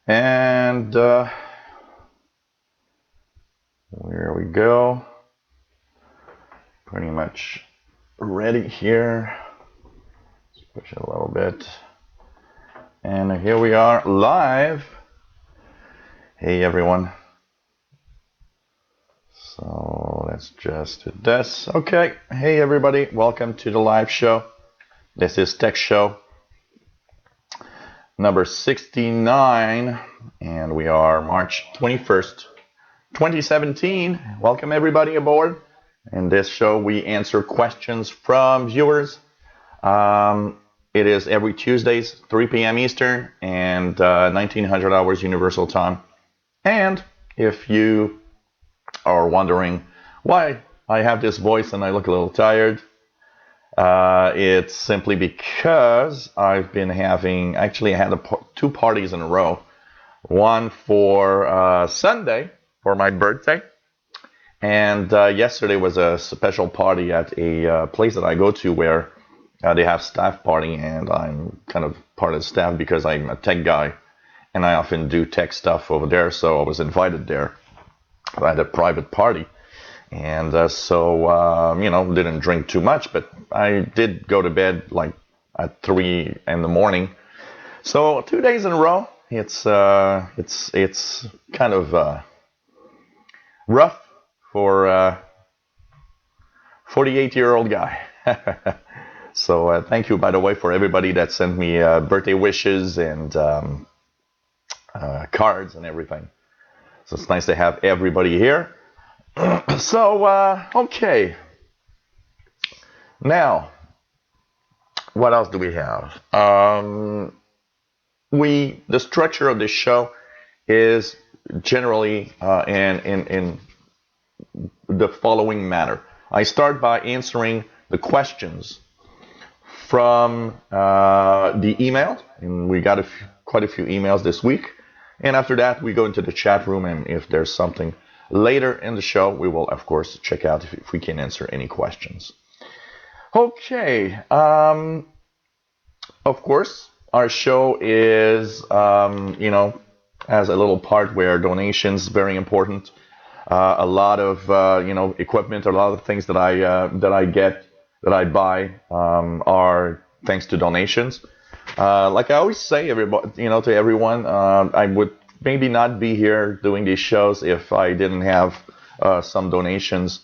And here we go. Pretty much ready here. Let's push it a little bit. And here we are live. Hey everyone. So let's just do this. Okay. Hey everybody. Welcome to the live show. This is Tech Show number 69, and we are March 21st, 2017. Welcome everybody aboard. In this show, we answer questions from viewers. It is every Tuesdays, 3 p.m. Eastern and 1900 hours Universal Time. And if you are wondering why I have this voice and I look a little tired, it's simply because I've been having, actually I had two parties in a row. One for Sunday, for my birthday. And yesterday was a special party at a place that I go to where they have staff party, and I'm kind of part of the staff because I'm a tech guy. And I often do tech stuff over there, so I was invited there at a private party. And didn't drink too much, but I did go to bed like at 3 in the morning. So 2 days in a row, it's kind of rough for a 48-year-old guy. So thank you, by the way, for everybody that sent me birthday wishes and cards and everything. So it's nice to have everybody here. So, okay. Now, what else do we have? The structure of this show is generally in the following manner. I start by answering the questions from the email, and we got quite a few emails this week. And after that, we go into the chat room, and if there's something later in the show, we will, of course, check out if we can answer any questions. Okay. Of course, our show is, has a little part where donations very important. A lot of, equipment, a lot of things that I buy, are thanks to donations. Like I always say, to everyone, I would maybe not be here doing these shows if I didn't have some donations,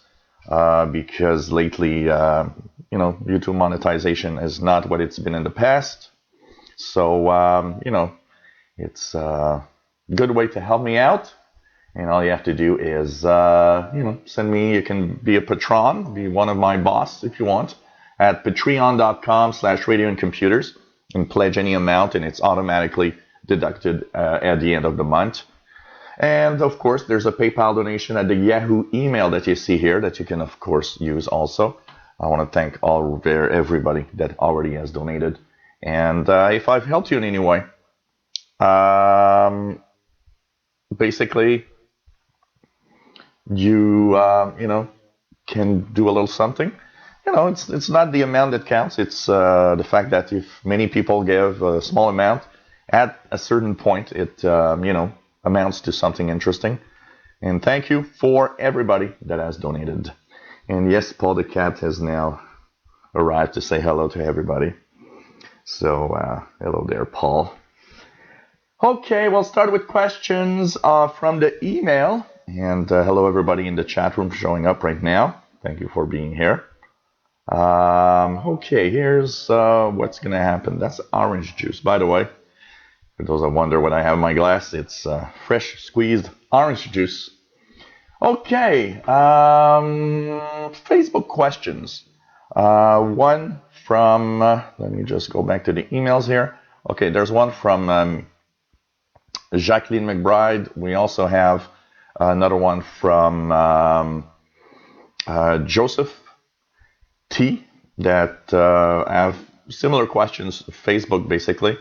because lately, YouTube monetization is not what it's been in the past. So, it's a good way to help me out. And all you have to do is, send me, you can be a patron, be one of my boss if you want, at patreon.com/radio and computers, and pledge any amount, and it's automatically deducted at the end of the month. And of course, there's a PayPal donation at the Yahoo email that you see here that you can, of course, use also. I want to thank everybody that already has donated. And if I've helped you in any way, basically, you can do a little something. It's not the amount that counts. It's the fact that if many people give a small amount, at a certain point, it amounts to something interesting. And thank you for everybody that has donated. And yes, Paul the cat has now arrived to say hello to everybody. So hello there, Paul. Okay, we'll start with questions from the email. And hello everybody in the chat room showing up right now. Thank you for being here. Okay, here's what's going to happen. That's orange juice, by the way. For those that wonder what I have in my glass, it's fresh squeezed orange juice. Okay, Facebook questions. One from, let me just go back to the emails here. Okay, there's one from Jacqueline McBride. We also have another one from Joseph T that have similar questions, Facebook basically.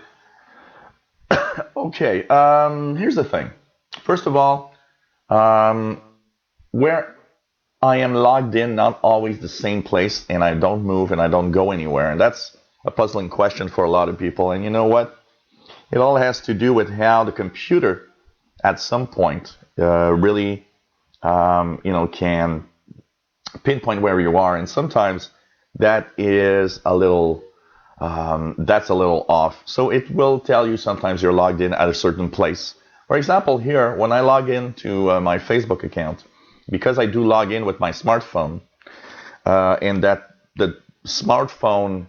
Okay, here's the thing. First of all, where I am logged in, not always the same place, and I don't move and I don't go anywhere. And that's a puzzling question for a lot of people. And you know what? It all has to do with how the computer at some point really can pinpoint where you are, and sometimes that is a little off. So it will tell you sometimes you're logged in at a certain place. For example, here when I log into my Facebook account, because I do log in with my smartphone, and that the smartphone,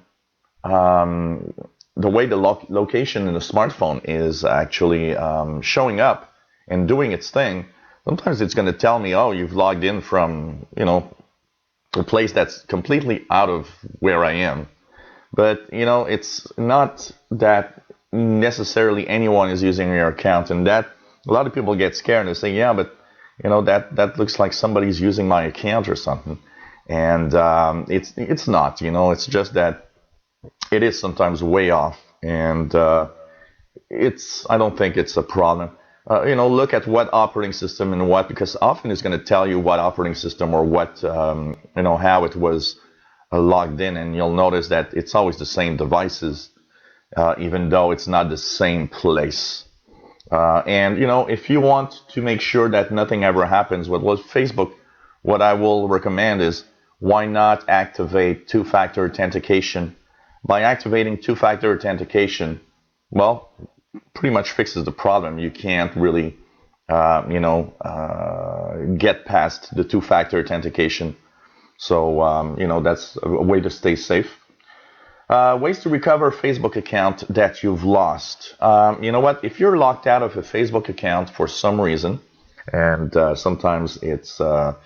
the way the location in the smartphone is actually showing up and doing its thing, sometimes it's going to tell me, oh, you've logged in from, a place that's completely out of where I am. But, it's not that necessarily anyone is using your account, and that a lot of people get scared and they say, yeah, but, that looks like somebody's using my account or something. And it's not, it's just that it is sometimes way off, and I don't think it's a problem. Look at what operating system and what, because often it's going to tell you what operating system or what, how it was logged in, and you'll notice that it's always the same devices, even though it's not the same place. And if you want to make sure that nothing ever happens with Facebook, what I will recommend is, why not activate two-factor authentication? By activating two-factor authentication, well, pretty much fixes the problem. You can't really, get past the two-factor authentication. So, that's a way to stay safe. Ways to recover a Facebook account that you've lost. You know what? If you're locked out of a Facebook account for some reason, and sometimes it's, for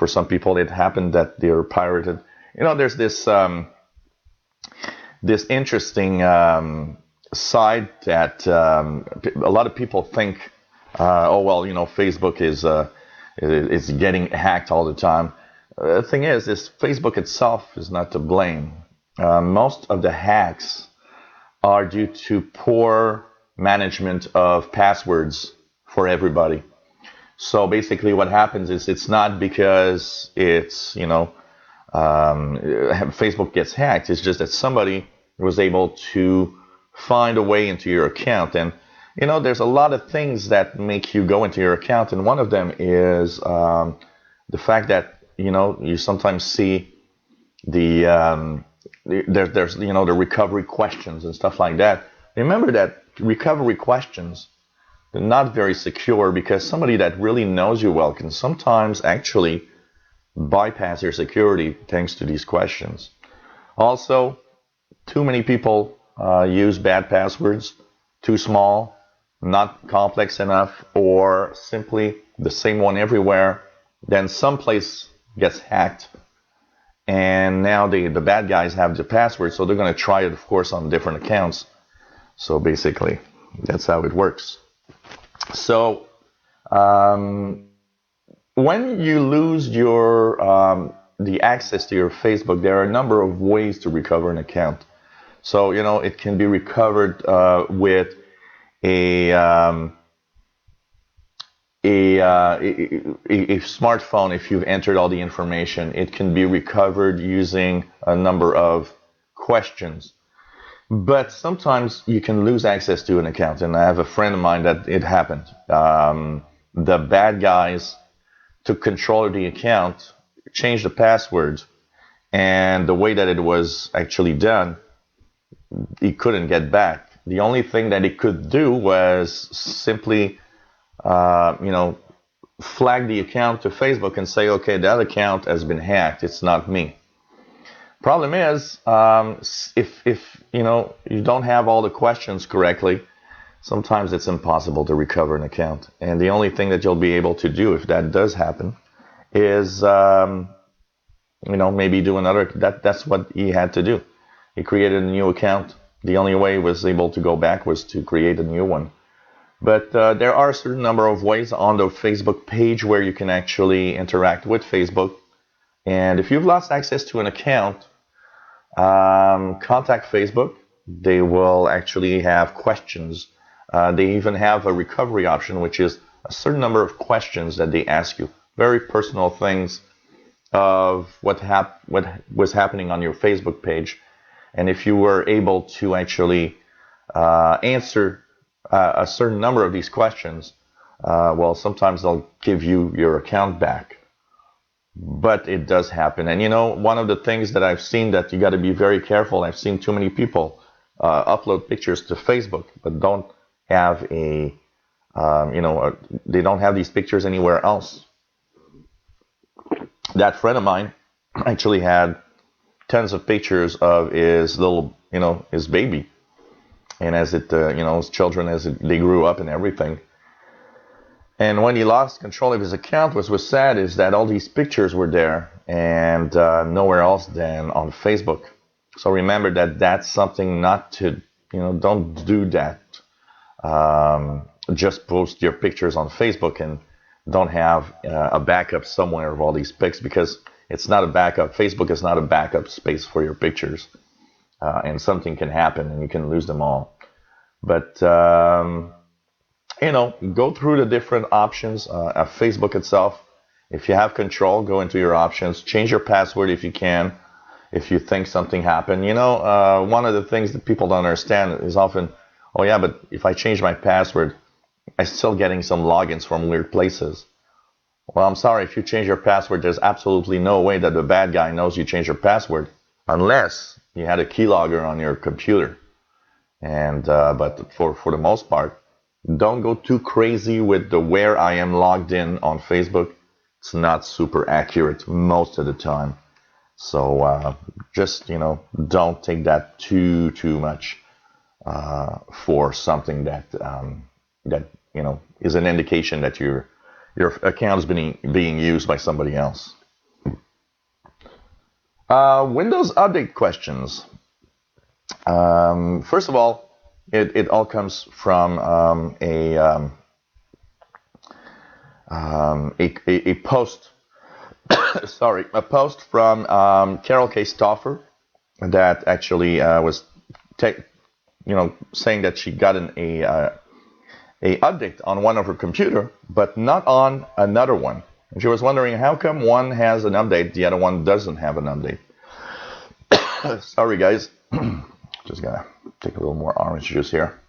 some people it happened that they're pirated. There's this this interesting side that a lot of people think, Facebook is getting hacked all the time. The thing is Facebook itself is not to blame. Most of the hacks are due to poor management of passwords for everybody. So basically what happens is, it's not because it's, Facebook gets hacked. It's just that somebody was able to find a way into your account. And, there's a lot of things that make you go into your account. And one of them is the fact that, you sometimes see there's the recovery questions and stuff like that. Remember that recovery questions, they're not very secure, because somebody that really knows you well can sometimes actually bypass your security thanks to these questions. Also, too many people use bad passwords, too small, not complex enough, or simply the same one everywhere. Then someplace gets hacked, and now the bad guys have the password, so they're going to try it, of course, on different accounts. So basically, that's how it works. So when you lose your the access to your Facebook, there are a number of ways to recover an account. So it can be recovered with a smartphone. If you've entered all the information, it can be recovered using a number of questions. But sometimes you can lose access to an account, and I have a friend of mine that it happened. The bad guys took control of the account, changed the password, and the way that it was actually done, he couldn't get back. The only thing that he could do was simply, flag the account to Facebook and say, okay, that account has been hacked. It's not me. Problem is, if you don't have all the questions correctly, sometimes it's impossible to recover an account. And the only thing that you'll be able to do if that does happen is, maybe do another. That's what he had to do. He created a new account. The only way he was able to go back was to create a new one. But there are a certain number of ways on the Facebook page where you can actually interact with Facebook. And if you've lost access to an account, contact Facebook. They will actually have questions. They even have a recovery option, which is a certain number of questions that they ask you. Very personal things of what was happening on your Facebook page. And if you were able to actually answer a certain number of these questions, well, sometimes they'll give you your account back. But it does happen. And one of the things that I've seen that you got to be very careful. I've seen too many people upload pictures to Facebook, but don't have they don't have these pictures anywhere else. That friend of mine actually had tons of pictures of his little, his baby, and as his children as they grew up and everything. And when he lost control of his account, what was sad is that all these pictures were there and nowhere else than on Facebook. So remember that that's something not to, don't do that. Just post your pictures on Facebook and don't have a backup somewhere of all these pics, because it's not a backup. Facebook is not a backup space for your pictures. And something can happen and you can lose them all. But, go through the different options of Facebook itself. If you have control, go into your options, change your password if you can, if you think something happened. One of the things that people don't understand is often, oh yeah, but if I change my password, I'm still getting some logins from weird places. Well, I'm sorry, if you change your password, there's absolutely no way that the bad guy knows you changed your password, unless you had a keylogger on your computer. And but for the most part, don't go too crazy with the where I am logged in on Facebook. It's not super accurate most of the time. So just, don't take that too much for something that is an indication that your account is being used by somebody else. Windows update questions. First of all, it all comes from a post. Sorry, a post from Carol K. Stauffer that actually was saying that she got a update on one of her computer, but not on another one. And she was wondering how come one has an update, the other one doesn't have an update. Sorry, guys. Just gotta take a little more orange juice here.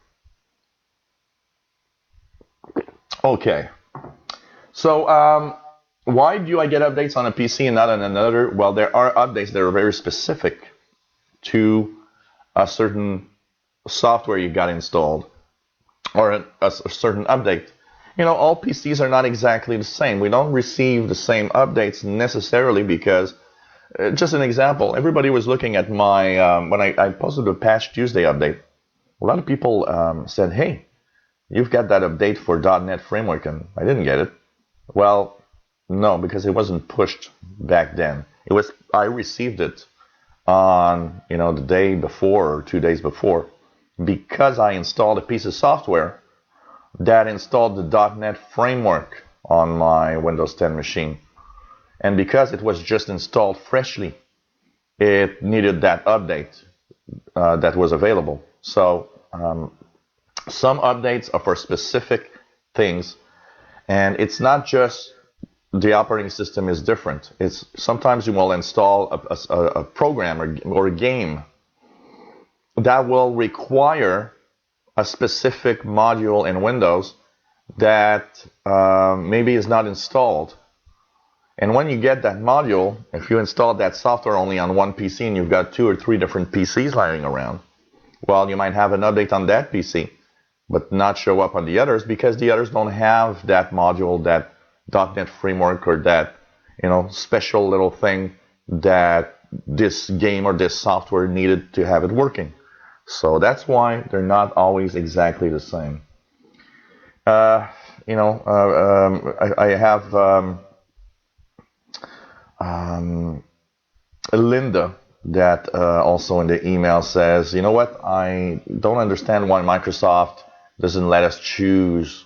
Okay. So, why do I get updates on a PC and not on another? Well, there are updates that are very specific to a certain software you got installed, or a certain update. All PCs are not exactly the same. We don't receive the same updates necessarily because, just an example, everybody was looking at my, when I posted a Patch Tuesday update, a lot of people said, hey, you've got that update for .NET Framework, and I didn't get it. Well, no, because it wasn't pushed back then. I received it on, the day before or 2 days before, because I installed a piece of software that installed the .NET Framework on my Windows 10 machine. And because it was just installed freshly, it needed that update that was available. So some updates are for specific things, and it's not just the operating system is different. It's sometimes you will install a program or a game that will require a specific module in Windows that maybe is not installed. And when you get that module, if you install that software only on one PC and you've got 2 or 3 different PCs lying around, well, you might have an update on that PC, but not show up on the others because the others don't have that module, that .NET Framework, or that special little thing that this game or this software needed to have it working. So that's why they're not always exactly the same. I have Linda that also in the email says, you know what, I don't understand why Microsoft doesn't let us choose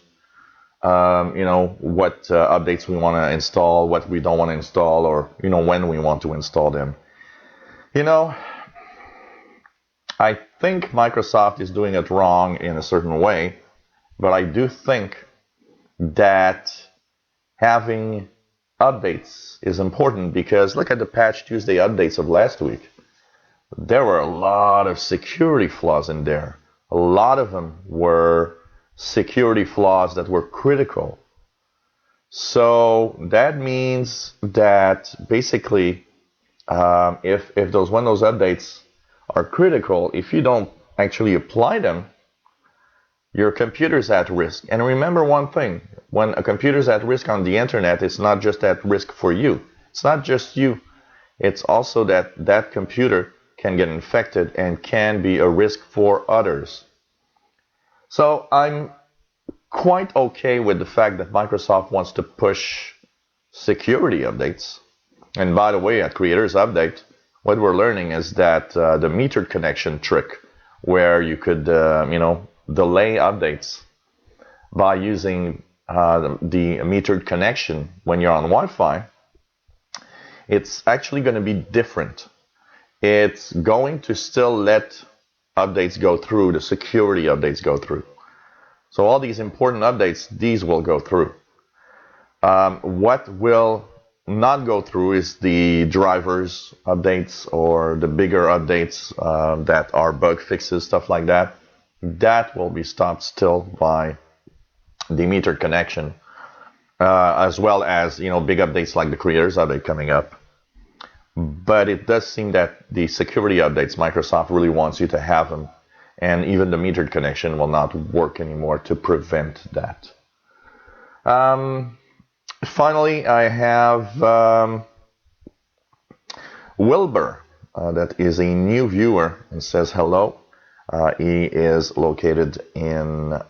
what updates we want to install, what we don't want to install, or when we want to install them. I think Microsoft is doing it wrong in a certain way, but I do think that having updates is important because look at the Patch Tuesday updates of last week. There were a lot of security flaws in there. A lot of them were security flaws that were critical. So that means that basically, if those Windows updates are critical, if you don't actually apply them, your computer's at risk. And remember one thing, when a computer's at risk on the internet, it's not just at risk for you. It's not just you. It's also that that computer can get infected and can be a risk for others. So I'm quite okay with the fact that Microsoft wants to push security updates. And by the way, at Creators Update, what we're learning is that the metered connection trick, where you could, delay updates by using the metered connection when you're on Wi-Fi, it's actually going to be different. It's going to still let updates go through, the security updates go through. So all these important updates, these will go through. What will not go through is the drivers updates or the bigger updates that are bug fixes, stuff like that. That will be stopped still by the metered connection, as well as big updates like the Creators Update coming up. But it does seem that the security updates, Microsoft really wants you to have them, and even the metered connection will not work anymore to prevent that. Finally, I have Wilbur, that is a new viewer, and says hello. He is located in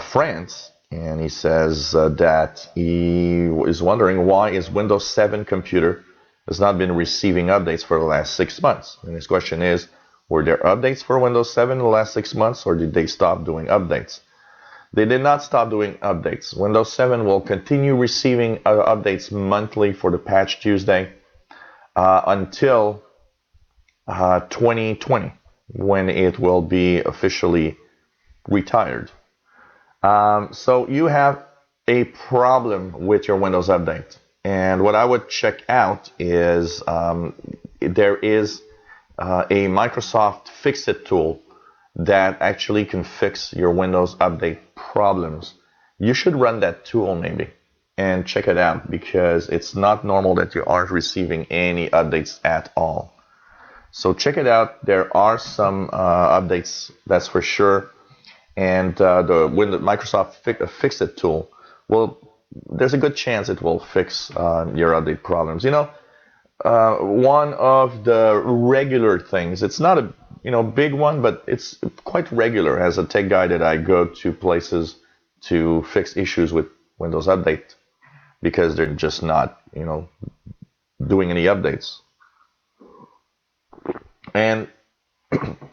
France, and he says that he is wondering why his Windows 7 computer has not been receiving updates for the last 6 months. And his question is, were there updates for Windows 7 in the last 6 months, or did they stop doing updates? They did not stop doing updates. Windows 7 will continue receiving updates monthly for the Patch Tuesday until 2020, when it will be officially retired. So you have a problem with your Windows Update. And what I would check out is there is a Microsoft Fix-It tool that actually can fix your Windows Update problems. You should run that tool maybe and check it out, because it's not normal that you aren't receiving any updates at all. So check it out. There are some updates, that's for sure. And the Microsoft Fix-It tool, well, there's a good chance it will fix your update problems. One of the regular things, it's not a big one, but it's quite regular as a tech guy that I go to places to fix issues with Windows Update, because they're just not doing any updates. And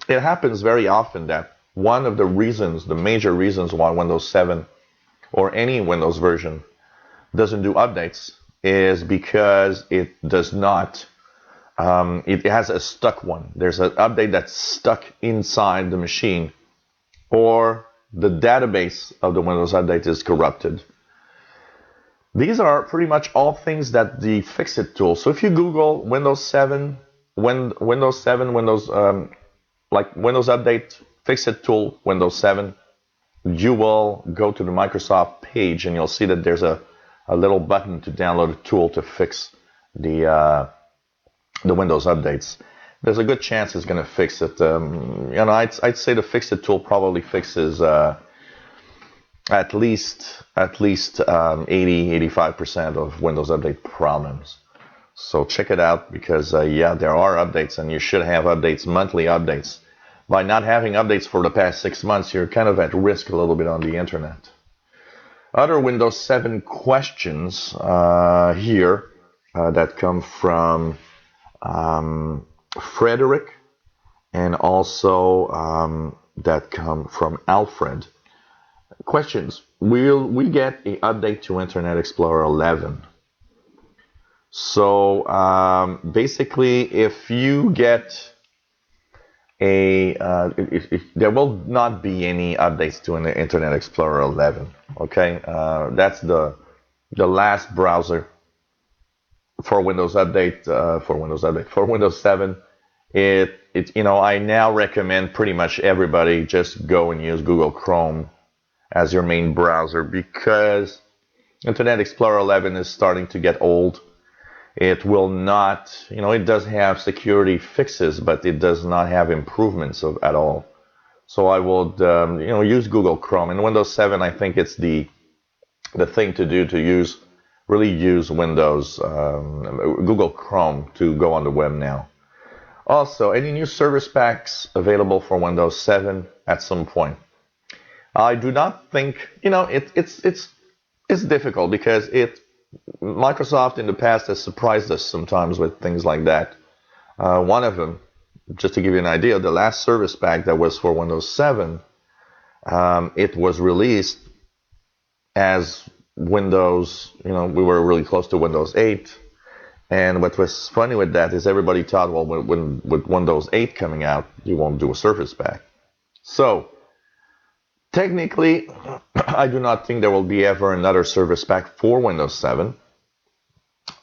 it happens very often that one of the reasons, the major reasons why Windows 7 or any Windows version doesn't do updates is because it does not, it has a stuck one. There's an update that's stuck inside the machine, or the database of the Windows Update is corrupted. These are pretty much all things that the Fix-It tool. So if you Google Windows 7, Windows Update, Fix-It tool, Windows 7, you will go to the Microsoft page and you'll see that there's a little button to download a tool to fix the Windows updates. There's a good chance it's going to fix it. I'd say the Fix-It tool probably fixes at least 80-85% of Windows Update problems. So check it out, because there are updates, and you should have updates, monthly updates. By not having updates for the past 6 months, you're kind of at risk a little bit on the internet. Other Windows 7 questions here that come from Frederick, and also that come from Alfred. Questions: will we get an update to Internet Explorer 11? So basically, if you get if there will not be any updates to Internet Explorer 11. Okay, that's the last browser for Windows Update for Windows 7. It I now recommend pretty much everybody just go and use Google Chrome as your main browser because Internet Explorer 11 is starting to get old. It will not, it does have security fixes, but it does not have improvements at all. So I would, use Google Chrome. In Windows 7, I think it's the thing to do to really use Windows, Google Chrome to go on the web now. Also, any new service packs available for Windows 7 at some point? I do not think, it's difficult because Microsoft in the past has surprised us sometimes with things like that. One of them, just to give you an idea, the last service pack that was for Windows 7, it was released as Windows, we were really close to Windows 8. And what was funny with that is everybody thought, well, with Windows 8 coming out, you won't do a Surface Pack. So, technically, I do not think there will be ever another Surface Pack for Windows 7.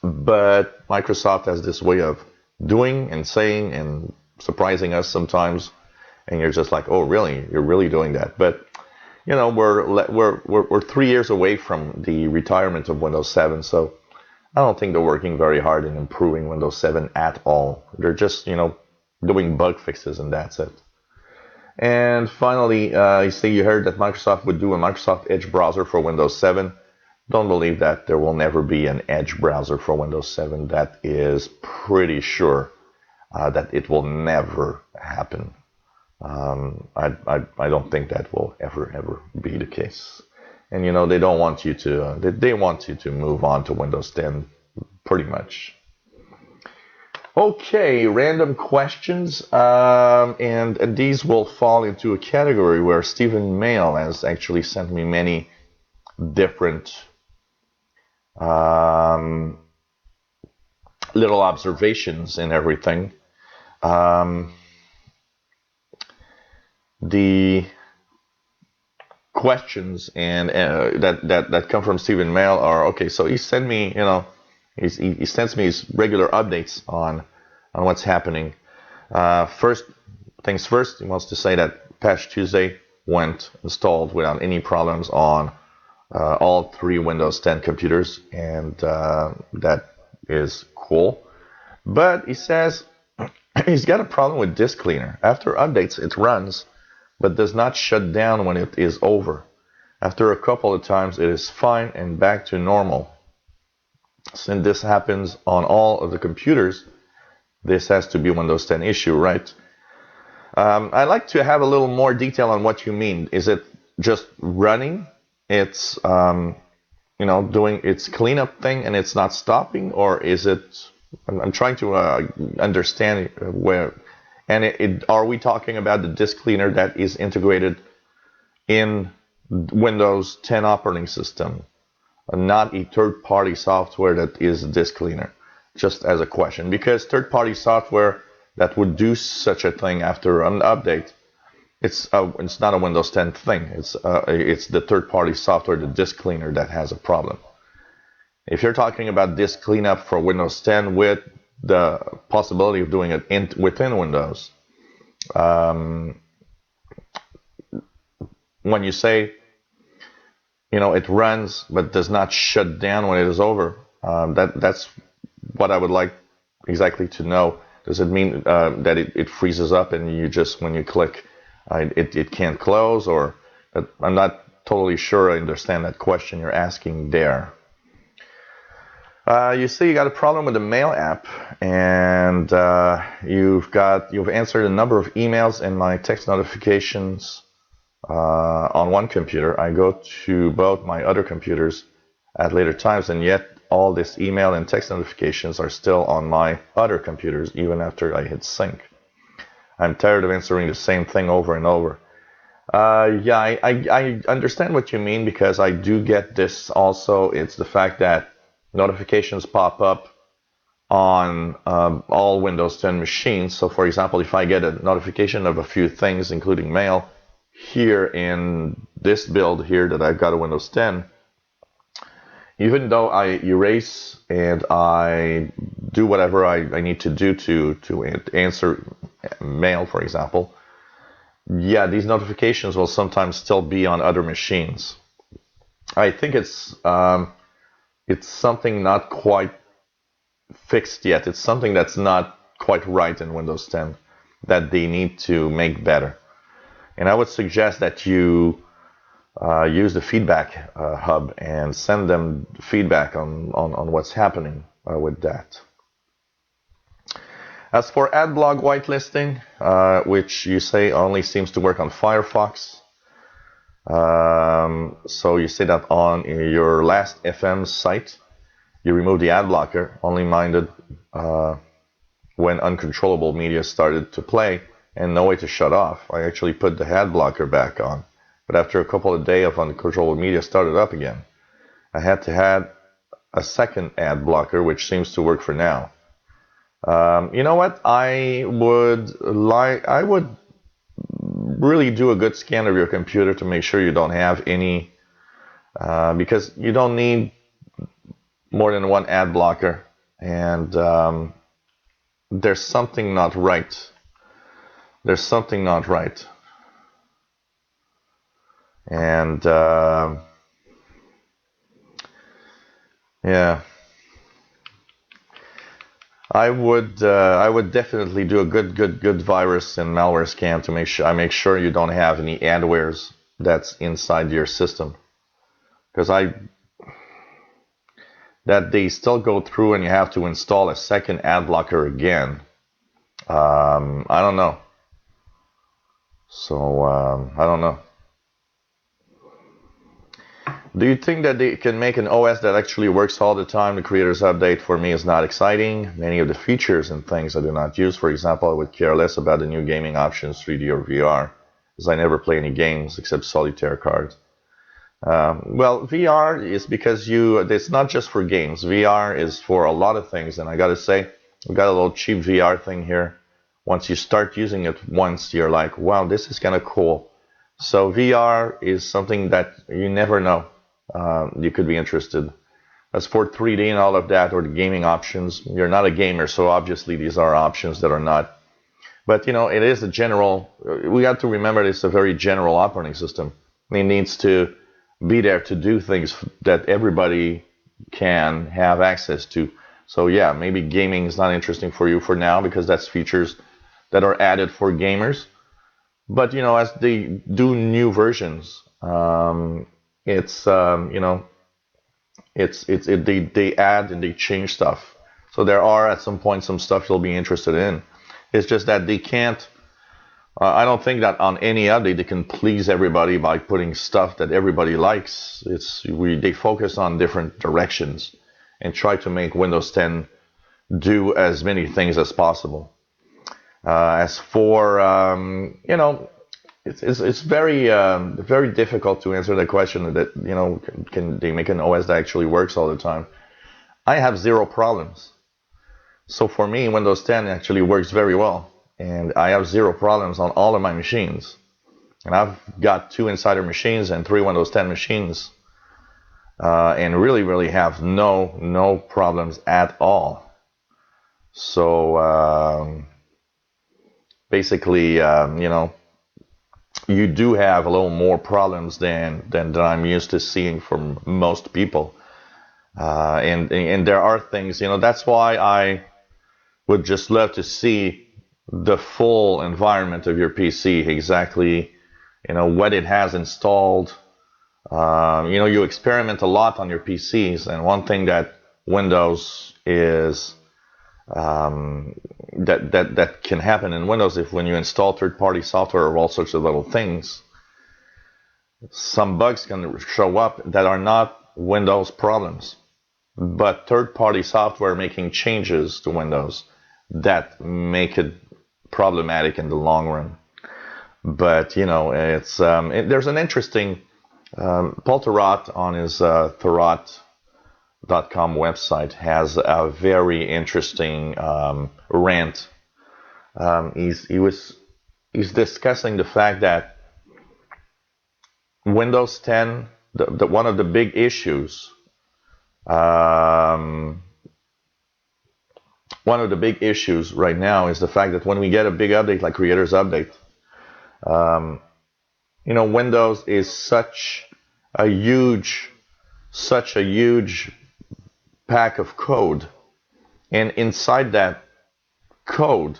But Microsoft has this way of doing and saying and surprising us sometimes. And you're just like, oh, really? You're really doing that? But, we're 3 years away from the retirement of Windows 7, so I don't think they're working very hard in improving Windows 7 at all. They're just, doing bug fixes and that's it. And finally, you heard that Microsoft would do a Microsoft Edge browser for Windows 7. Don't believe that. There will never be an Edge browser for Windows 7. That is pretty sure that it will never happen. I don't think that will ever be the case. And they don't want you to. They want you to move on to Windows 10, pretty much. Okay, random questions, and these will fall into a category where Stephen Mail has actually sent me many different little observations and everything. The questions and that come from Stephen Mail are okay. So he sent me, he sends me his regular updates on what's happening. First things first, he wants to say that Patch Tuesday went installed without any problems on all 3 Windows 10 computers, and that is cool. But he says he's got a problem with Disk Cleaner. After updates, it runs, but does not shut down when it is over. After a couple of times, it is fine and back to normal. Since this happens on all of the computers, this has to be a Windows 10 issue, right? I'd like to have a little more detail on what you mean. Is it just running? It's, doing its cleanup thing and it's not stopping? Or is it, I'm trying to understand where. And are we talking about the disk cleaner that is integrated in Windows 10 operating system, not a third-party software that is a disk cleaner? Just as a question, because third-party software that would do such a thing after an update, it's not a Windows 10 thing. It's the third-party software, the disk cleaner, that has a problem. If you're talking about disk cleanup for Windows 10 with the possibility of doing it within Windows. When you say, it runs but does not shut down when it is over, that's what I would like exactly to know. Does it mean that it freezes up and you just, when you click, it can't close? Or I'm not totally sure I understand that question you're asking there. You say you got a problem with the Mail app, and you've answered a number of emails and my text notifications on one computer. I go to both my other computers at later times, and yet all this email and text notifications are still on my other computers even after I hit sync. I'm tired of answering the same thing over and over. I understand what you mean, because I do get this also. It's the fact that notifications pop up on all Windows 10 machines. So for example, if I get a notification of a few things, including mail, here in this build here that I've got a Windows 10, even though I erase and I do whatever I need to do to answer mail, for example, yeah, these notifications will sometimes still be on other machines. I think it's something not quite fixed yet. It's something that's not quite right in Windows 10 that they need to make better. And I would suggest that you use the feedback hub and send them feedback on what's happening with that. As for AdBlock whitelisting, which you say only seems to work on Firefox, so you say that on your last FM site, you remove the ad blocker, only minded when uncontrollable media started to play and no way to shut off. I actually put the ad blocker back on, but after a couple of days of uncontrollable media started up again, I had to add a second ad blocker, which seems to work for now. You know what? I would really do a good scan of your computer to make sure you don't have any, because you don't need more than one ad blocker, and there's something not right. There's something not right. And yeah, I would definitely do a good virus and malware scan to make sure you don't have any adwares that's inside your system, because that they still go through and you have to install a second ad blocker again. I don't know. So I don't know. Do you think that they can make an OS that actually works all the time? The creator's update for me is not exciting. Many of the features and things I do not use. For example, I would care less about the new gaming options, 3D or VR, as I never play any games except solitaire cards. Well, VR is because it's not just for games. VR is for a lot of things, and I gotta say, we got a little cheap VR thing here. Once you start using it once, you're like, wow, this is kind of cool. So VR is something that you never know. You could be interested. As for 3D and all of that, or the gaming options, you're not a gamer, so obviously these are options that are not. But it is a general. We have to remember it's a very general operating system. It needs to be there to do things that everybody can have access to. So yeah, maybe gaming is not interesting for you for now because that's features that are added for gamers. But as they do new versions, they add and they change stuff. So there are at some point some stuff you'll be interested in. It's just that they can't. I don't think that on any update they can please everybody by putting stuff that everybody likes. They focus on different directions and try to make Windows 10 do as many things as possible. As for it's very difficult to answer the question that can they make an OS that actually works all the time. I have zero problems. So for me, Windows 10 actually works very well. And I have zero problems on all of my machines. And I've got 2 Insider machines and 3 Windows 10 machines. And really have no problems at all. So basically, you do have a little more problems than I'm used to seeing from most people. And there are things, that's why I would just love to see the full environment of your PC, exactly, what it has installed. You experiment a lot on your PCs, and one thing that Windows is that can happen in Windows if when you install third-party software or all sorts of little things, some bugs can show up that are not Windows problems, but third-party software making changes to Windows that make it problematic in the long run. But it's there's an interesting Paul Thurrott on his Thurrott.com website has a very interesting rant. He's discussing the fact that Windows 10, one of the big issues Um, One of the big issues right now is the fact that when we get a big update like Creators Update, um, Windows is a huge, such a huge pack of code, and inside that code,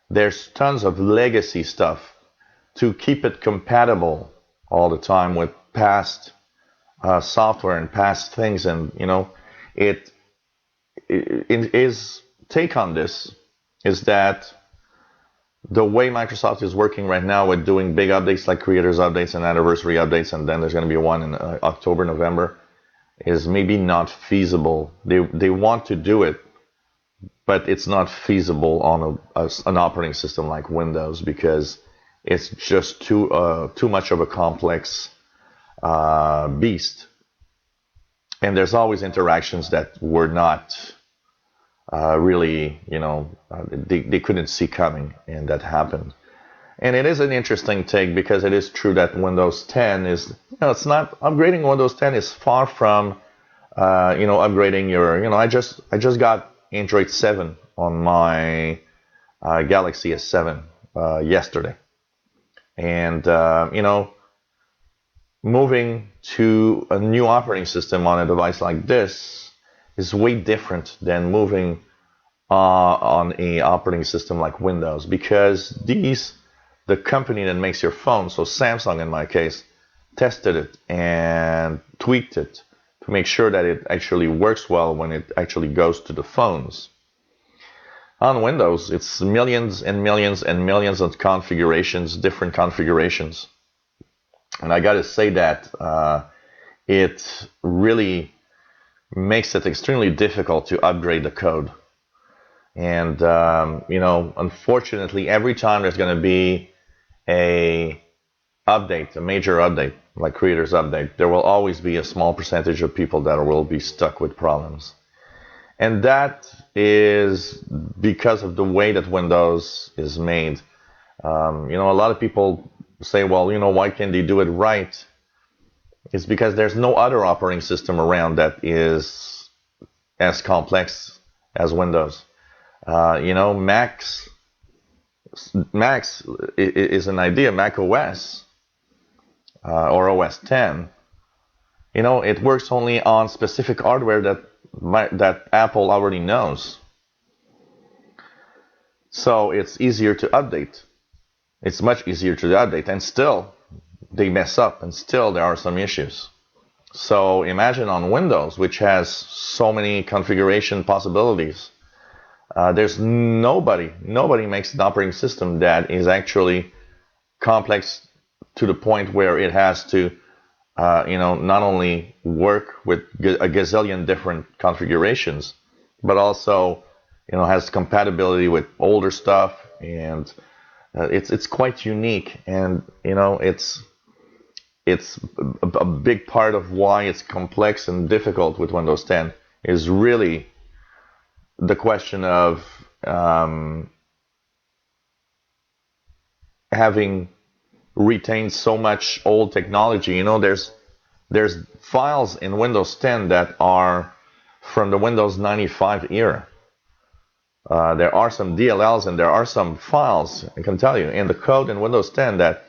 there's tons of legacy stuff to keep it compatible all the time with past software and past things, and it, it is take on this is that the way Microsoft is working right now with doing big updates like creators updates and anniversary updates, and then there's going to be one in October, November, is maybe not feasible. They want to do it, but it's not feasible on an operating system like Windows because it's just too much of a complex beast, and there's always interactions that were not really, they couldn't see coming, and that happened. And it is an interesting take because it is true that Windows 10 is, it's not upgrading. Windows 10 is far from, upgrading your, I just got Android 7 on my Galaxy S7 yesterday, and moving to a new operating system on a device like this is way different than moving on a operating system like Windows, because the company that makes your phone, so Samsung in my case, tested it and tweaked it to make sure that it actually works well when it actually goes to the phones. On Windows, it's millions and millions and millions of configurations, different configurations. And I got to say that it really makes it extremely difficult to upgrade the code. And, unfortunately, every time there's going to be a major update, like Creators Update, there will always be a small percentage of people that will be stuck with problems. And that is because of the way that Windows is made. A lot of people say, well, why can't they do it right? It's because there's no other operating system around that is as complex as Windows. Mac is an idea. Mac OS or OS 10. It works only on specific hardware that Apple already knows. So it's easier to update. It's much easier to update, and still they mess up, and still there are some issues. So imagine on Windows, which has so many configuration possibilities. There's nobody makes an operating system that is actually complex to the point where it has to, not only work with a gazillion different configurations, but also, has compatibility with older stuff, and it's quite unique, and it's a big part of why it's complex and difficult with Windows 10 is really the question of having retained so much old technology. There's files in Windows 10 that are from the Windows 95 era. There are some DLLs and there are some files, I can tell you, in the code in Windows 10 that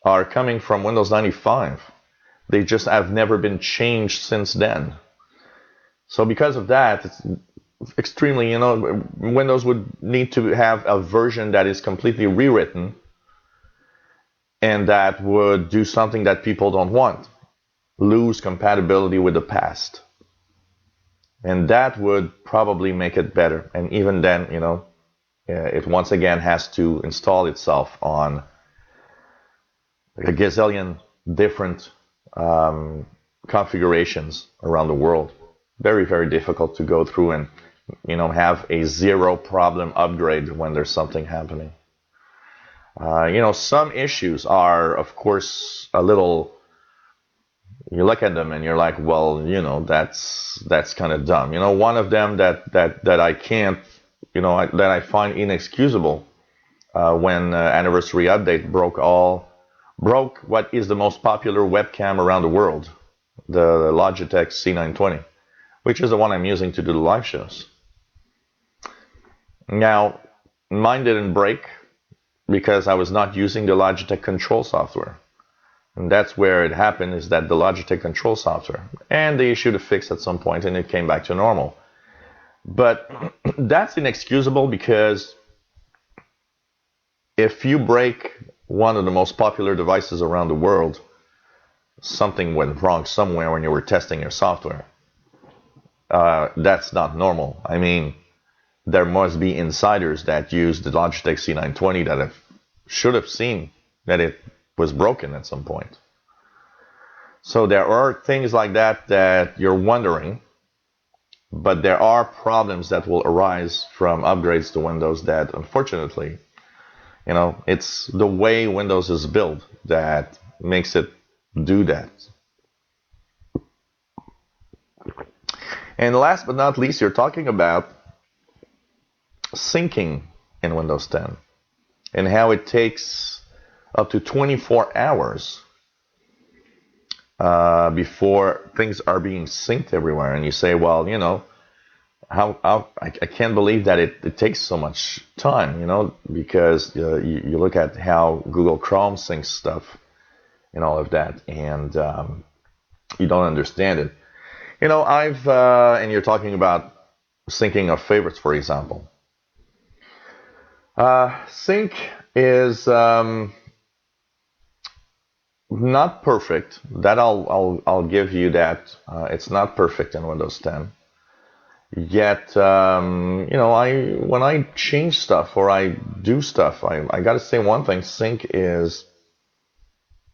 are coming from Windows 95. They just have never been changed since then. So because of that, it's extremely, Windows would need to have a version that is completely rewritten, and that would do something that people don't want, lose compatibility with the past. And that would probably make it better. And even then, it once again has to install itself on a gazillion different configurations around the world. Very, very difficult to go through and have a zero problem upgrade when there's something happening. Some issues are, of course, a little. You look at them and you're like, well, that's kind of dumb. One of them that I can't, that I find inexcusable when Anniversary Update broke what is the most popular webcam around the world, the Logitech C920. which is the one I'm using to do the live shows. Now, mine didn't break because I was not using the Logitech control software. And that's where it happened, is that the Logitech control software. And they issued a fix at some point and it came back to normal. But that's inexcusable because if you break one of the most popular devices around the world, something went wrong somewhere when you were testing your software. That's not normal. I mean, there must be insiders that use the Logitech C920 that should have seen that it was broken at some point. So there are things like that that you're wondering, but there are problems that will arise from upgrades to Windows that, unfortunately, it's the way Windows is built that makes it do that. And last but not least, you're talking about syncing in Windows 10 and how it takes up to 24 hours before things are being synced everywhere. And you say, well, I can't believe that it takes so much time, because you look at how Google Chrome syncs stuff and all of that, and you don't understand it. And you're talking about syncing of favorites, for example. Sync is not perfect. That I'll give you that. It's not perfect in Windows 10. Yet, when I change stuff or I do stuff, I got to say one thing: sync is.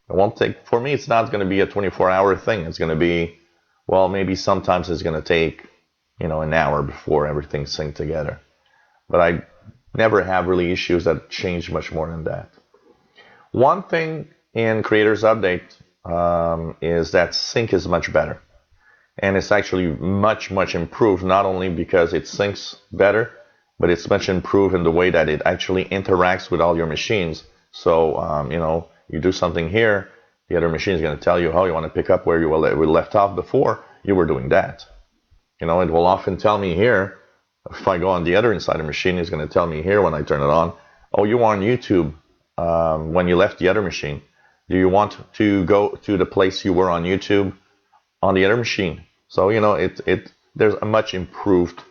It won't take, for me, it's not going to be a 24-hour thing. It's going to be, well, maybe sometimes it's going to take, an hour before everything's synced together. But I never have really issues that change much more than that. One thing in Creators Update is that sync is much better. And it's actually much, much improved, not only because it syncs better, but it's much improved in the way that it actually interacts with all your machines. So, you do something here, the other machine is going to tell you, you want to pick up where you were left off before you were doing that. It will often tell me here, if I go on the other inside the machine, it's going to tell me here when I turn it on, you were on YouTube when you left the other machine. Do you want to go to the place you were on YouTube on the other machine? So, there's a much improved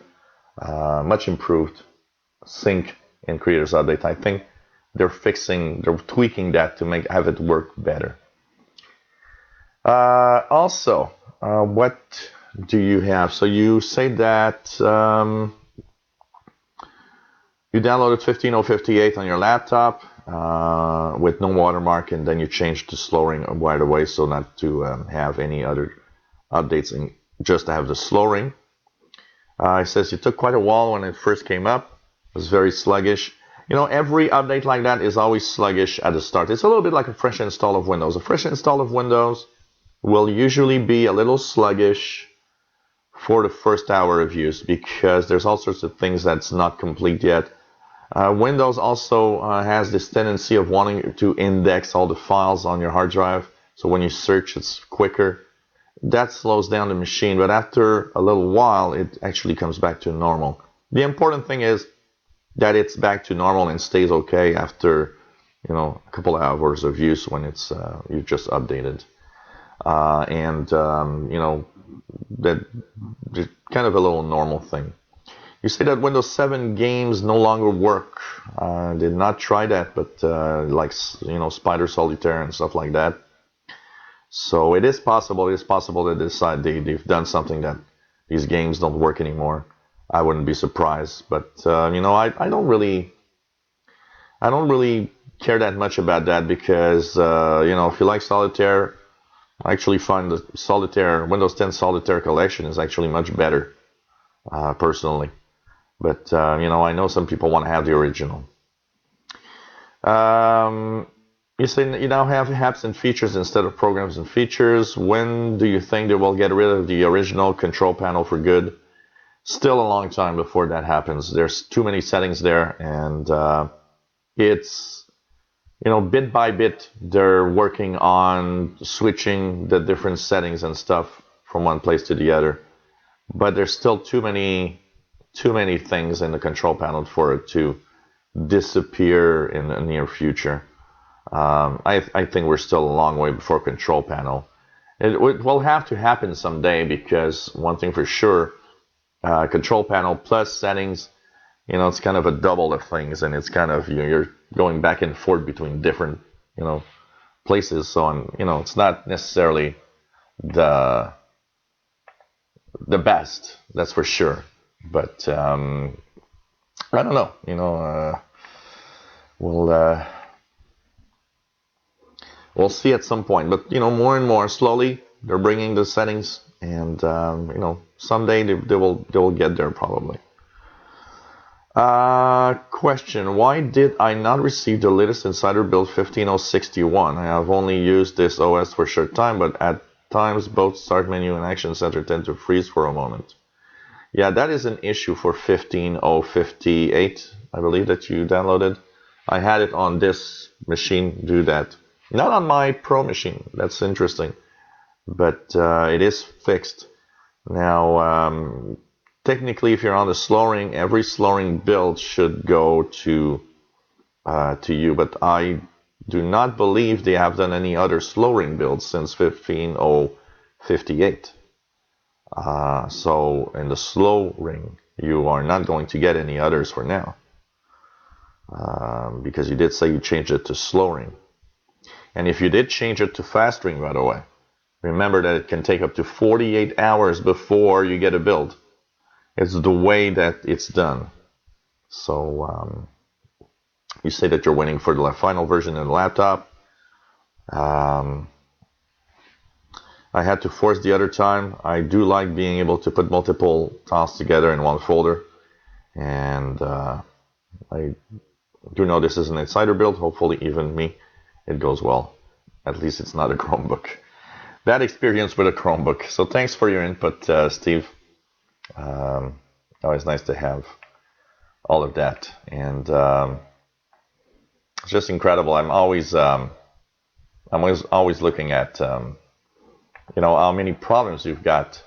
sync in Creators Update. I think they're tweaking that to have it work better. Also, what do you have? So you say that you downloaded 15058 on your laptop with no watermark, and then you changed to slowing right away, so not to have any other updates, and just to have the slowing. It says it took quite a while when it first came up. It was very sluggish. Every update like that is always sluggish at the start. It's a little bit like a fresh install of Windows. A fresh install of Windows will usually be a little sluggish for the first hour of use because there's all sorts of things that's not complete yet. Windows also has this tendency of wanting to index all the files on your hard drive. So when you search, it's quicker. That slows down the machine, but after a little while, it actually comes back to normal. The important thing is that it's back to normal and stays okay after, a couple of hours of use when it's you've just updated. That kind of a little normal thing. You say that Windows 7 games no longer work. Did not try that, but like Spider Solitaire and stuff like that. So it is possible. It is possible that they've done something that these games don't work anymore. I wouldn't be surprised, but I don't really care that much about that because if you like Solitaire, I actually find the Windows 10 Solitaire collection is actually much better, personally. But I know some people want to have the original. You say you now have apps and features instead of programs and features. When do you think they will get rid of the original control panel for good? Still a long time before that happens. There's too many settings there, and it's bit by bit they're working on switching the different settings and stuff from one place to the other. but there's still too many things in the control panel for it to disappear in the near future. I think we're still a long way before control panel. It will have to happen someday, because one thing for sure, control panel plus settings, it's kind of a double of things, and it's kind of, you're going back and forth between different, places. So, it's not necessarily the best, that's for sure. But I don't know, we'll see at some point. But more and more slowly they're bringing the settings, and someday they will get there probably. Question: why did I not receive the latest Insider build 15061? I have only used this OS for a short time, but at times both Start menu and Action Center tend to freeze for a moment. Yeah, that is an issue for 15058, I believe, that you downloaded. I had it on this machine do that. Not on my Pro machine. That's interesting. But it is fixed. Now, technically, if you're on the slow ring, every slow ring build should go to you. But I do not believe they have done any other slow ring builds since 15058. So in the slow ring, you are not going to get any others for now. Because you did say you changed it to slow ring. And if you did change it to fast ring, by the way, remember that it can take up to 48 hours before you get a build. It's the way that it's done. So you say that you're waiting for the final version of the laptop. I had to force the other time. I do like being able to put multiple tasks together in one folder. And I do know this is an Insider build. Hopefully, even me, it goes well. At least it's not a Chromebook. Bad experience with a Chromebook. So thanks for your input, Steve. Always nice to have all of that. And it's just incredible. I'm always looking at how many problems you've got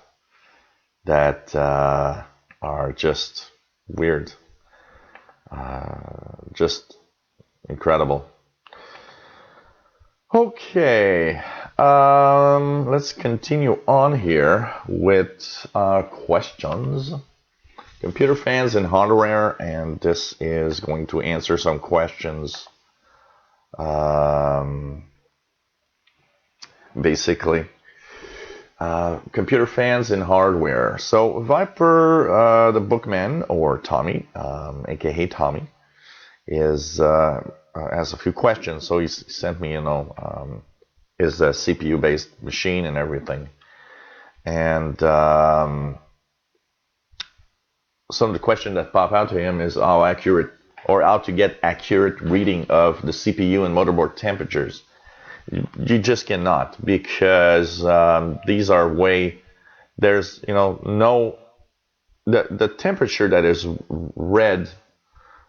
that are just weird, just incredible. Okay, let's continue on here with questions. Computer fans and hardware, and this is going to answer some questions. Basically, computer fans and hardware. So Viper, the Bookman, or Tommy, aka Tommy, has a few questions. So he sent me, is a CPU-based machine and everything. And some of the questions that pop out to him is how accurate, or how to get accurate reading of the CPU and motherboard temperatures. You just cannot, because these are there's the temperature that is read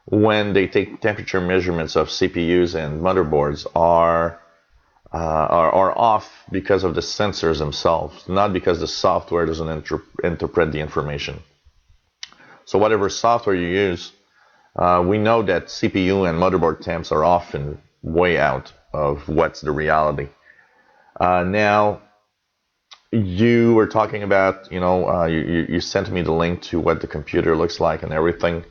when they take temperature measurements of CPUs and motherboards are off because of the sensors themselves, not because the software doesn't interpret the information. So whatever software you use, we know that CPU and motherboard temps are often way out of what's the reality. Now, you were talking about, you sent me the link to what the computer looks like and everything.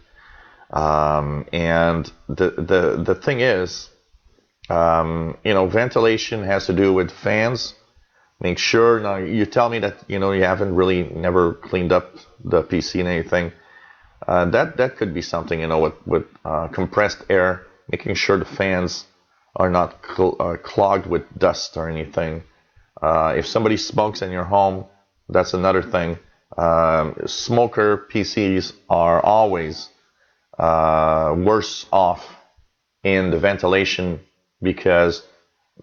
And the thing is, ventilation has to do with fans. Make sure, now you tell me that, you haven't really never cleaned up the PC and anything. That could be something, with compressed air, making sure the fans are not clogged with dust or anything. If somebody smokes in your home, that's another thing. Smoker PCs are always worse off in the ventilation, because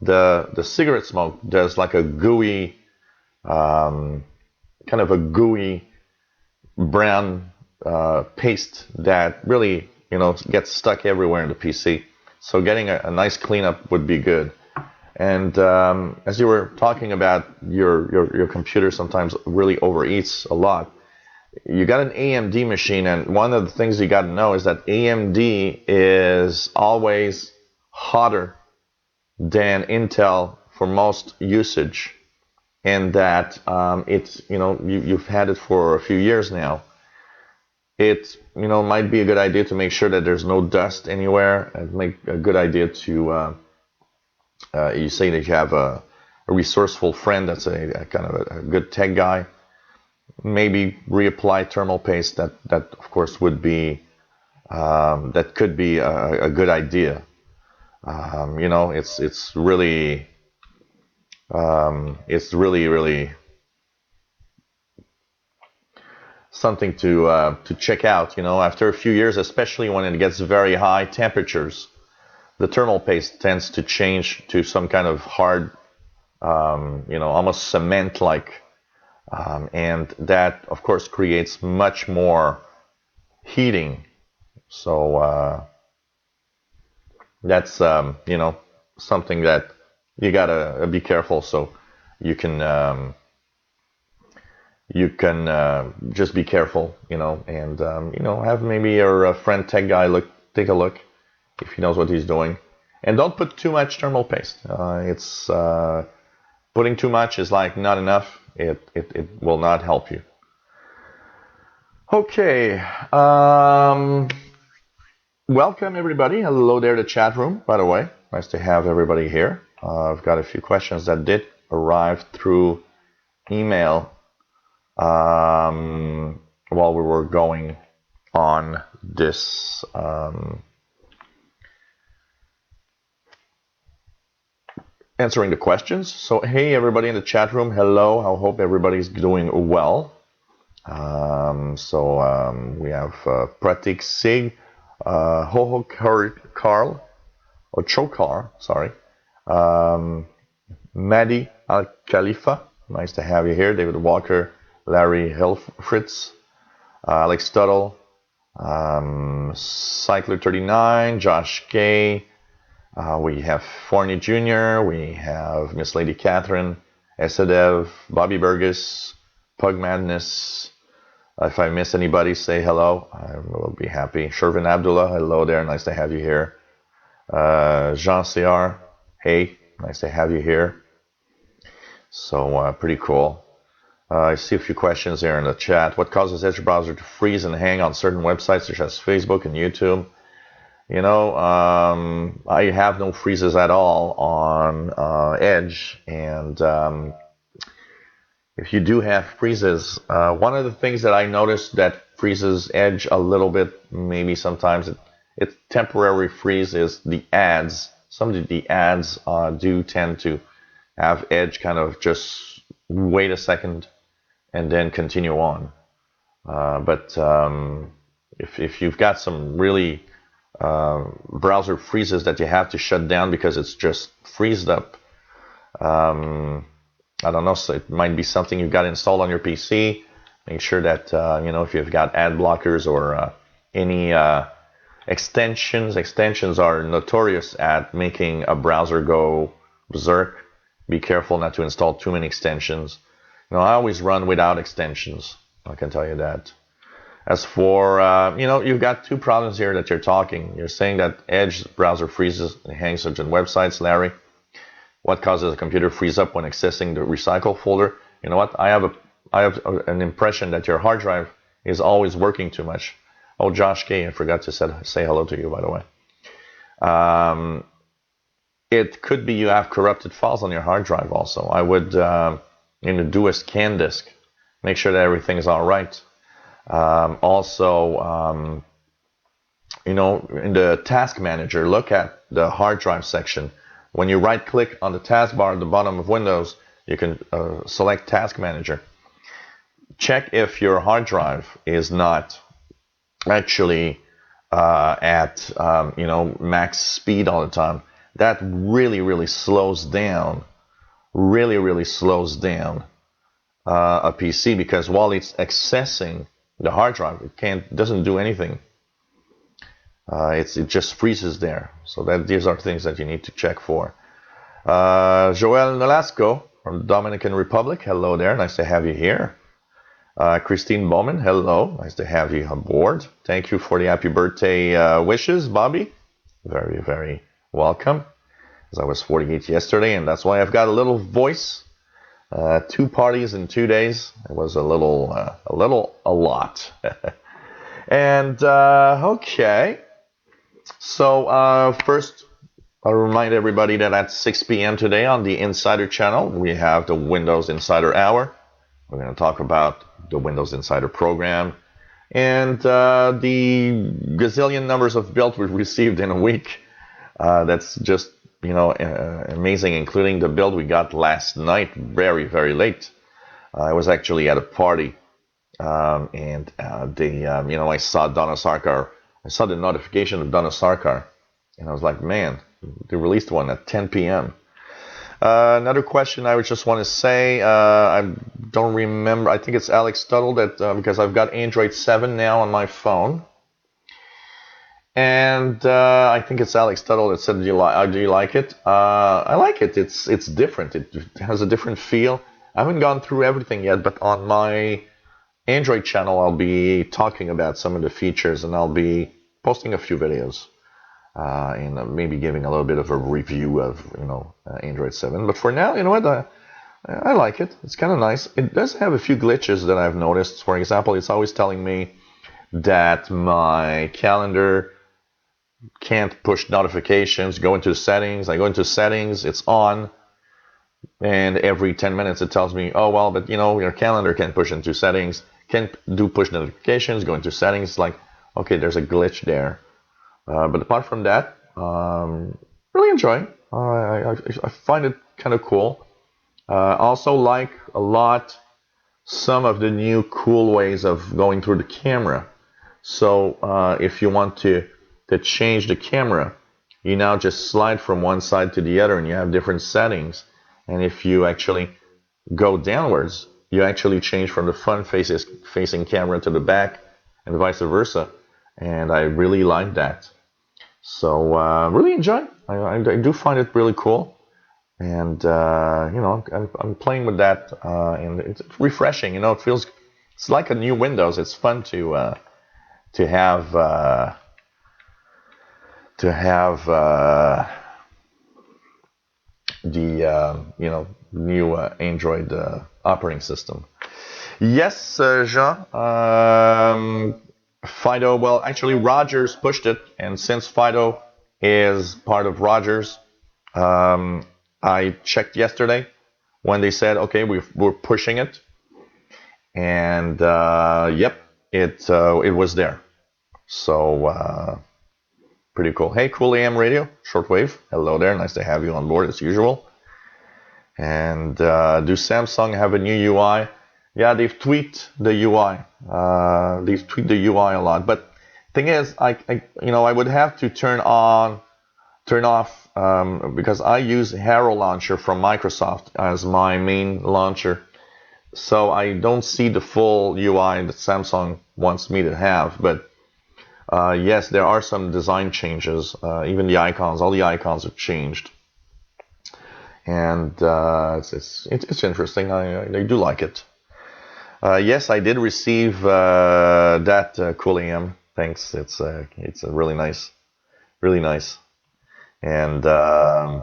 the cigarette smoke does like a gooey, kind of a gooey brown paste that really, gets stuck everywhere in the PC. So getting a nice cleanup would be good. And as you were talking about, your computer sometimes really overeats a lot. you got an AMD machine, and one of the things you got to know is that AMD is always hotter than Intel for most usage, and that it's, you've had it for a few years now. It might be a good idea to make sure that there's no dust anywhere, and make a good idea to you say that you have a resourceful friend that's a kind of a good tech guy. Maybe reapply thermal paste. That of course would be that could be a good idea. It's really really something to check out. After a few years, especially when it gets very high temperatures, the thermal paste tends to change to some kind of hard, almost cement-like. And that, of course, creates much more heating. So that's, something that you gotta be careful. So you can just be careful, and have maybe your friend tech guy take a look if he knows what he's doing, and don't put too much thermal paste. It's putting too much is like not enough. It will not help you. Okay. Welcome everybody. Hello there, the chat room. By the way, nice to have everybody here. I've got a few questions that did arrive through email while we were going on this answering the questions. So hey everybody in the chat room, hello. I hope everybody's doing well. We have Pratik Sig, Hoho Carl, or Chokar, sorry. Madi Al Khalifa, nice to have you here. David Walker, Larry Hilfritz, Alex Tuttle, Cycler 39, Josh K. We have Forney Jr., we have Miss Lady Catherine, Esadev, Bobby Burgess, Pug Madness. If I miss anybody, say hello. I will be happy. Shervin Abdullah, hello there. Nice to have you here. Jean CR, hey, nice to have you here. So pretty cool. I see a few questions here in the chat. What causes Edge browser to freeze and hang on certain websites such as Facebook and YouTube? I have no freezes at all on Edge, and if you do have freezes, one of the things that I noticed that freezes Edge a little bit, maybe sometimes it's temporary freeze, is the ads. Some of the ads do tend to have Edge kind of just wait a second and then continue on. But if you've got some really browser freezes that you have to shut down because it's just freezed up, I don't know, so it might be something you've got installed on your PC. Make sure that, if you've got ad blockers or any extensions are notorious at making a browser go berserk. Be careful not to install too many extensions. I always run without extensions. I can tell you that. As for, you've got two problems here that you're talking. You're saying that Edge browser freezes and hangs certain websites, Larry. What causes a computer freeze up when accessing the recycle folder? You know what? I have an impression that your hard drive is always working too much. Oh, Josh K, I forgot to say hello to you, by the way. It could be you have corrupted files on your hard drive also. I would do a scan disk. Make sure that everything's all right. In the task manager, look at the hard drive section. When you right click on the taskbar at the bottom of Windows, you can select task manager. Check if your hard drive is not actually at max speed all the time. That really slows down a PC, because while it's accessing the hard drive, it doesn't do anything. It just freezes there. So these are things that you need to check for. Joel Nolasco from the Dominican Republic, hello there, nice to have you here. Christine Bowman, hello. Nice to have you on board. Thank you for the happy birthday wishes, Bobby. Very, very welcome. As I was 48 yesterday, and that's why I've got a little voice. 2 parties in 2 days. It was a lot. And okay. So first, I'll remind everybody that at 6 p.m. today on the Insider channel, we have the Windows Insider Hour. We're going to talk about the Windows Insider program and the gazillion numbers of builds we've received in a week. That's just, amazing, including the build we got last night, very, very late. I was actually at a party, and I saw Donna Sarkar. I saw the notification of Donna Sarkar, and I was like, man, they released one at 10 p.m. Another question I would just want to say, I don't remember, I think it's Alex Tuttle that, because I've got Android 7 now on my phone. And I think it's Alex Tuttle that said, do you like it? I like it. It's different. It has a different feel. I haven't gone through everything yet, but on my Android channel, I'll be talking about some of the features, and I'll be posting a few videos. And maybe giving a little bit of a review of Android 7. But for now, you know what? I like it. It's kind of nice. It does have a few glitches that I've noticed. For example, it's always telling me that my calendar can't push notifications. Go into settings. I go into settings. It's on. And every 10 minutes it tells me, oh, well, but your calendar can't push into settings. Can't do push notifications. Go into settings. It's like, okay, there's a glitch there. But apart from that, really enjoying. I find it kind of cool. Also like a lot some of the new cool ways of going through the camera. So if you want to change the camera, you now just slide from one side to the other, and you have different settings. And if you actually go downwards, you actually change from the front facing camera to the back, and vice versa. And I really like that. So really enjoy. I do find it really cool, and I'm playing with that, and it's refreshing. It feels, it's like a new Windows. It's fun to have the new Android operating system. Yes, Jean. Fido, well, actually, Rogers pushed it, and since Fido is part of Rogers, I checked yesterday when they said, okay, we're pushing it, and yep, it was there. So pretty cool. Hey, Cool AM Radio, shortwave. Hello there, nice to have you on board as usual. And do Samsung have a new UI? Yeah, they've tweaked the UI. They've tweaked the UI a lot. But thing is, I would have to turn off, because I use Hero Launcher from Microsoft as my main launcher. So I don't see the full UI that Samsung wants me to have. But yes, there are some design changes. Even the icons, all the icons have changed. And it's interesting. I do like it. Yes, I did receive that Cool AM. Thanks. It's really nice, really nice. And I'm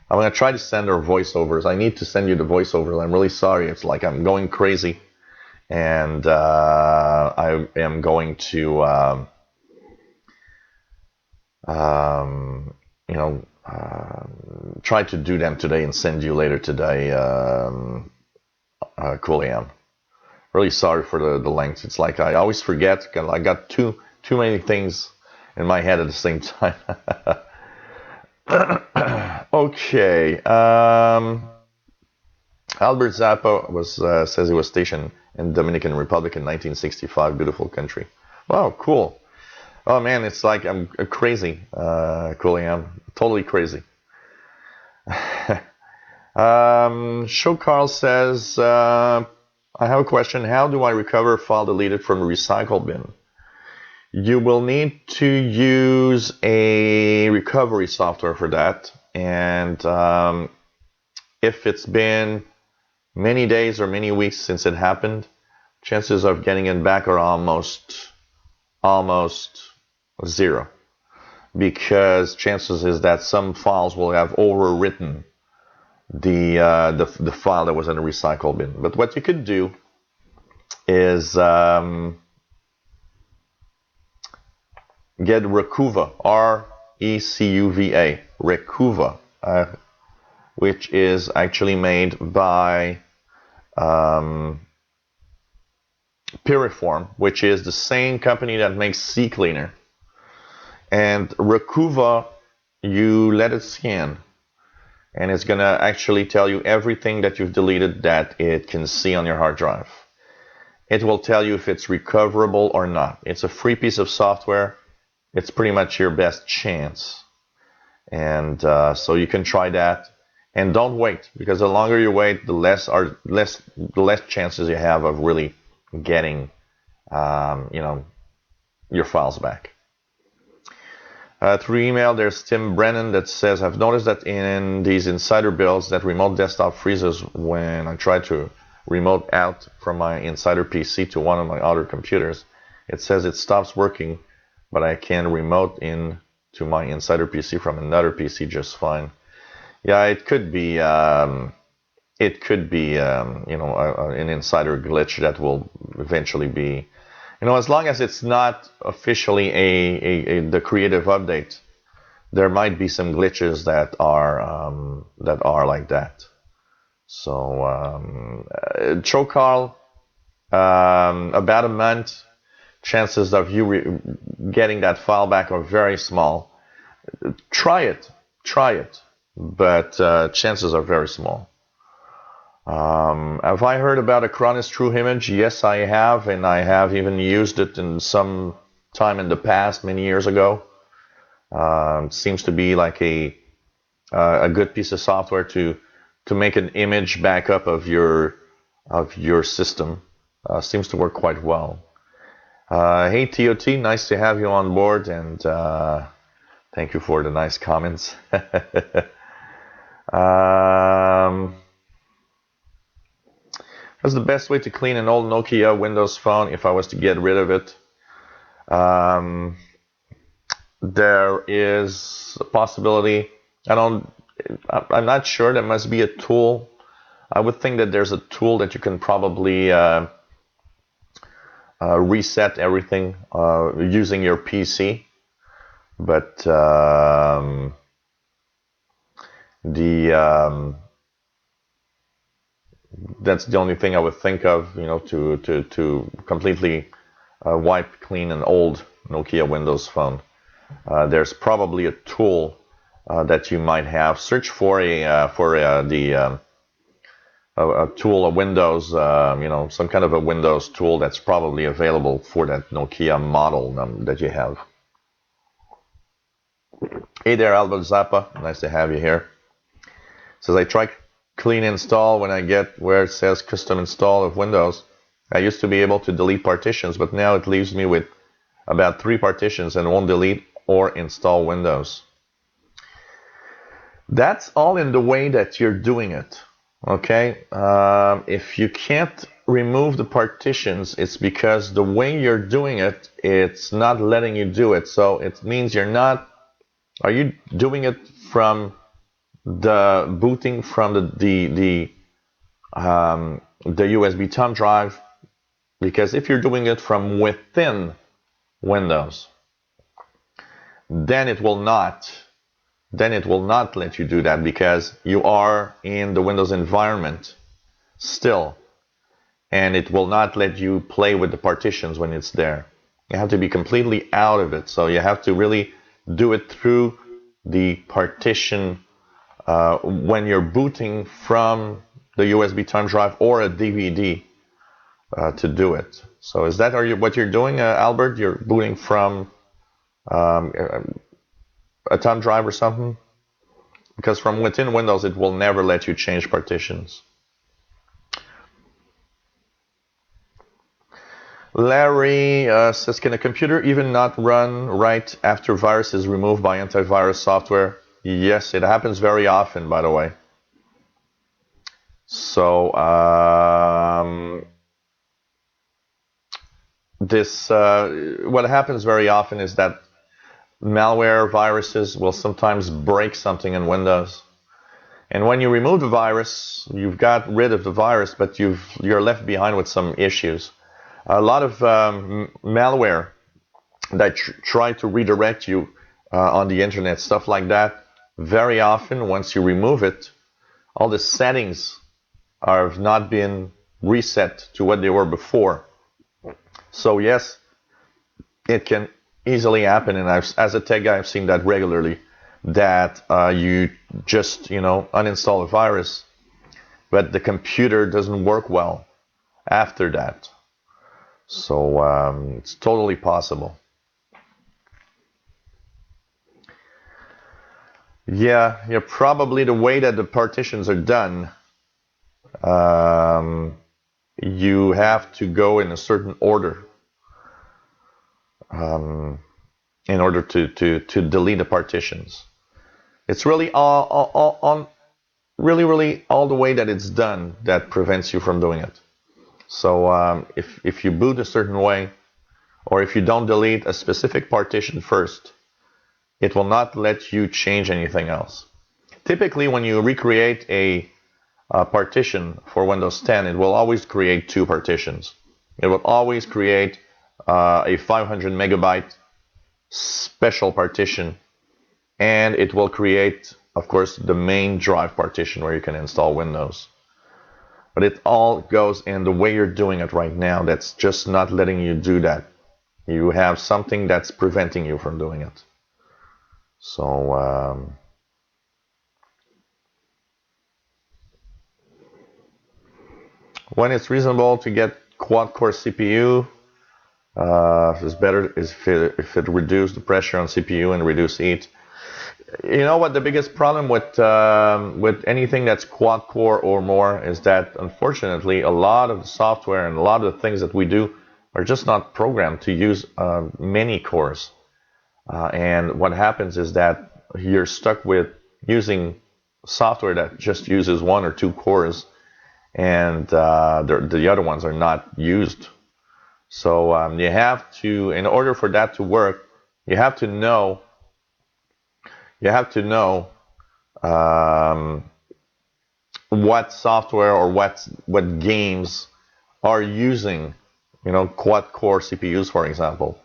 gonna try to send her voiceovers. I need to send you the voiceovers. I'm really sorry. It's like I'm going crazy, and I am going to try to do them today and send you later today. Cool AM. Really sorry for the length. It's like I always forget. I got too many things in my head at the same time. Okay. Albert Zappa says he was stationed in Dominican Republic in 1965. Beautiful country. Wow, cool. Oh man, it's like I'm crazy. Cool AM. Totally crazy. Show Carl says, I have a question. How do I recover a file deleted from the recycle bin? You will need to use a recovery software for that. And if it's been many days or many weeks since it happened, chances of getting it back are almost zero, because chances is that some files will have overwritten the file that was in the recycle bin. But what you could do is get Recuva, R-E-C-U-V-A, Recuva, which is actually made by Piriform, which is the same company that makes CCleaner. And Recuva, you let it scan, and it's going to actually tell you everything that you've deleted that it can see on your hard drive. It will tell you if it's recoverable or not. It's a free piece of software. It's pretty much your best chance. And so you can try that. And don't wait, because the longer you wait, the less chances you have of really getting your files back. Through email, there's Tim Brennan that says, I've noticed that in these insider builds that remote desktop freezes when I try to remote out from my insider PC to one of my other computers. It says it stops working, but I can remote in to my insider PC from another PC just fine. Yeah, it could be an insider glitch that will eventually be, as long as it's not officially the creative update, there might be some glitches that are like that. So Chocal, about a month, chances of you getting that file back are very small. Try it, but chances are very small. Have I heard about Acronis True Image? Yes, I have, and I have even used it in some time in the past, many years ago. Seems to be like a good piece of software to make an image backup of your system. Seems to work quite well. Hey TOT, nice to have you on board, and thank you for the nice comments. What's the best way to clean an old Nokia Windows phone if I was to get rid of it? There is a possibility. I'm not sure. There must be a tool. I would think that there's a tool that you can probably reset everything using your PC. But that's the only thing I would think of, to completely wipe clean an old Nokia Windows phone. There's probably a tool that you might have. Search for a tool, a Windows, some kind of a Windows tool that's probably available for that Nokia model that you have. Hey there, Albert Zappa. Nice to have you here. Says I try clean install when I get where it says custom install of Windows. I used to be able to delete partitions, but now it leaves me with about 3 partitions and won't delete or install Windows. That's all in the way that you're doing it. Okay? If you can't remove the partitions, it's because the way you're doing it, it's not letting you do it. So it means you're not. Are you doing it from the booting from the USB thumb drive? Because if you're doing it from within Windows, then it will not let you do that, because you are in the Windows environment still, and it will not let you play with the partitions when it's there. You have to be completely out of it. So you have to really do it through the partition when you're booting from the USB thumb drive or a DVD to do it. So is that what you're doing, Albert? You're booting from a thumb drive or something? Because from within Windows, it will never let you change partitions. Larry says, can a computer even not run right after virus is removed by antivirus software? Yes, it happens very often, by the way. So So what happens very often is that malware viruses will sometimes break something in Windows. And when you remove the virus, you've got rid of the virus, but you're left behind with some issues. A lot of malware that try to redirect you on the internet, stuff like that, very often, once you remove it, all the settings have not been reset to what they were before. So yes, it can easily happen, and as a tech guy, I've seen that regularly, that you just, uninstall a virus, but the computer doesn't work well after that. So it's totally possible. Yeah, probably the way that the partitions are done, you have to go in a certain order in order to delete the partitions. It's really really all the way that it's done that prevents you from doing it. So if you boot a certain way, or if you don't delete a specific partition first, it will not let you change anything else. Typically, when you recreate a partition for Windows 10, it will always create two partitions. It will always create a 500 megabyte special partition, and it will create, of course, the main drive partition where you can install Windows. But it all goes in the way you're doing it right now. That's just not letting you do that. You have something that's preventing you from doing it. So when it's reasonable to get quad-core CPU, it's better if it reduces the pressure on CPU and reduce heat. You know what the biggest problem with anything that's quad-core or more is that, unfortunately, a lot of the software and a lot of the things that we do are just not programmed to use many cores. And what happens is that you're stuck with using software that just uses one or two cores, and the other ones are not used. So you have to, in order for that to work, you have to know what software or what games are using, quad-core CPUs, for example.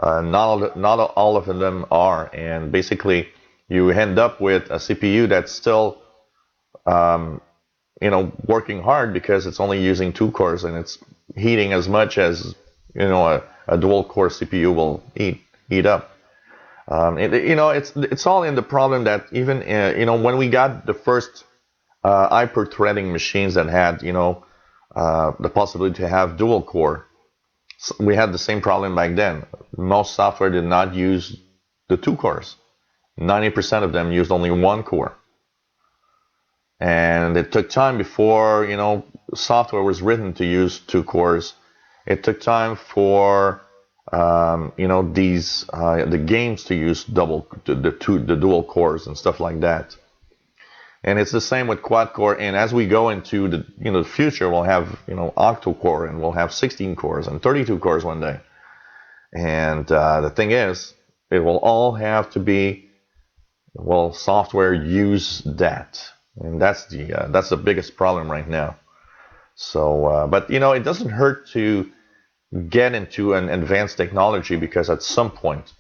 Not all of them are, and basically you end up with a CPU that's still working hard because it's only using two cores, and it's heating as much as a dual core CPU will eat up. It's all in the problem that even when we got the first hyper-threading machines that had the possibility to have dual core, we had the same problem back then. Most software did not use the two cores. 90% of them used only one core. And it took time before, software was written to use two cores. It took time for, the games to use the dual cores and stuff like that. And it's the same with quad core. And as we go into the future, we'll have octo core, and we'll have 16 cores and 32 cores one day. And the thing is, it will all have to be, software use that, and that's the biggest problem right now. So, but it doesn't hurt to get into an advanced technology, because at some point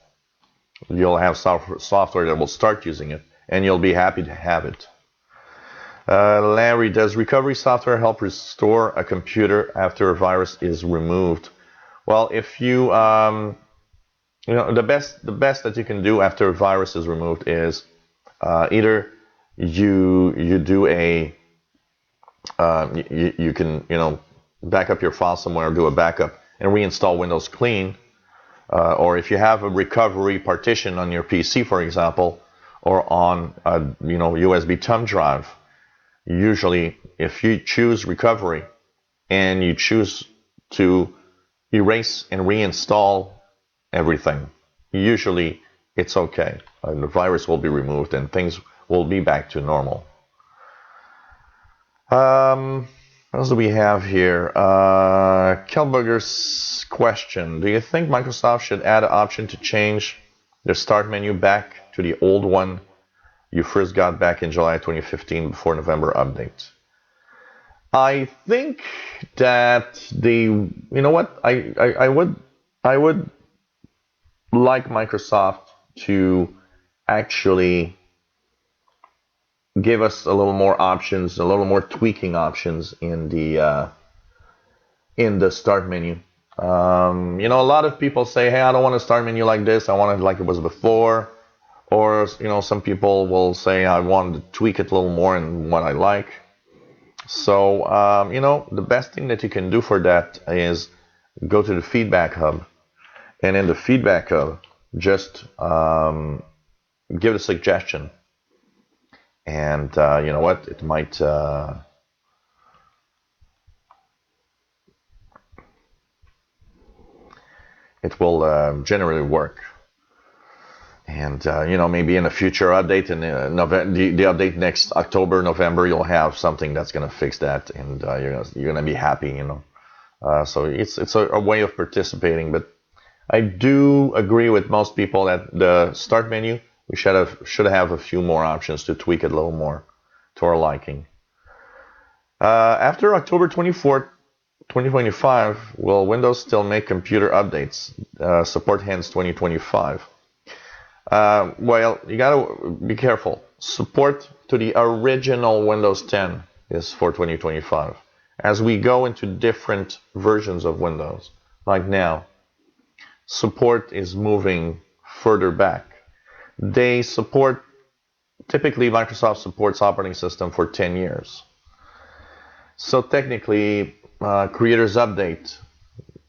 you'll have software that will start using it, and you'll be happy to have it. Larry, does recovery software help restore a computer after a virus is removed? Well, if you, the best that you can do after a virus is removed is either you do you can back up your file somewhere, do a backup, and reinstall Windows Clean, or if you have a recovery partition on your PC, for example, or on a USB thumb drive. Usually, if you choose recovery and you choose to erase and reinstall everything, usually it's okay. The virus will be removed and things will be back to normal. What else do we have here? Kelburger's question. Do you think Microsoft should add an option to change the start menu back to the old one you first got back in July 2015 before November update? I think that you know what? I would like Microsoft to actually give us a little more options, a little more tweaking options in the start menu. You know, a lot of people say, "Hey, I don't want a start menu like this. I want it like it was before." Or you know, some people will say, "I want to tweak it a little more in what I like." So you know, the best thing that you can do for that is go to the feedback hub, and in the feedback hub, just give a suggestion. And you know what? It might it will generally work. And you know, maybe in a future update in November, the update next October, November, you'll have something that's gonna fix that, and you're gonna be happy. You know, so it's a way of participating. But I do agree with most people that the start menu we should have a few more options to tweak it a little more to our liking. After October 24th, 2025, will Windows still make computer updates? Support ends 2025. Well, you gotta be careful. Support to the original Windows 10 is for 2025. As we go into different versions of Windows, like now, support is moving further back. Typically Microsoft supports operating system for 10 years. So technically, Creators Update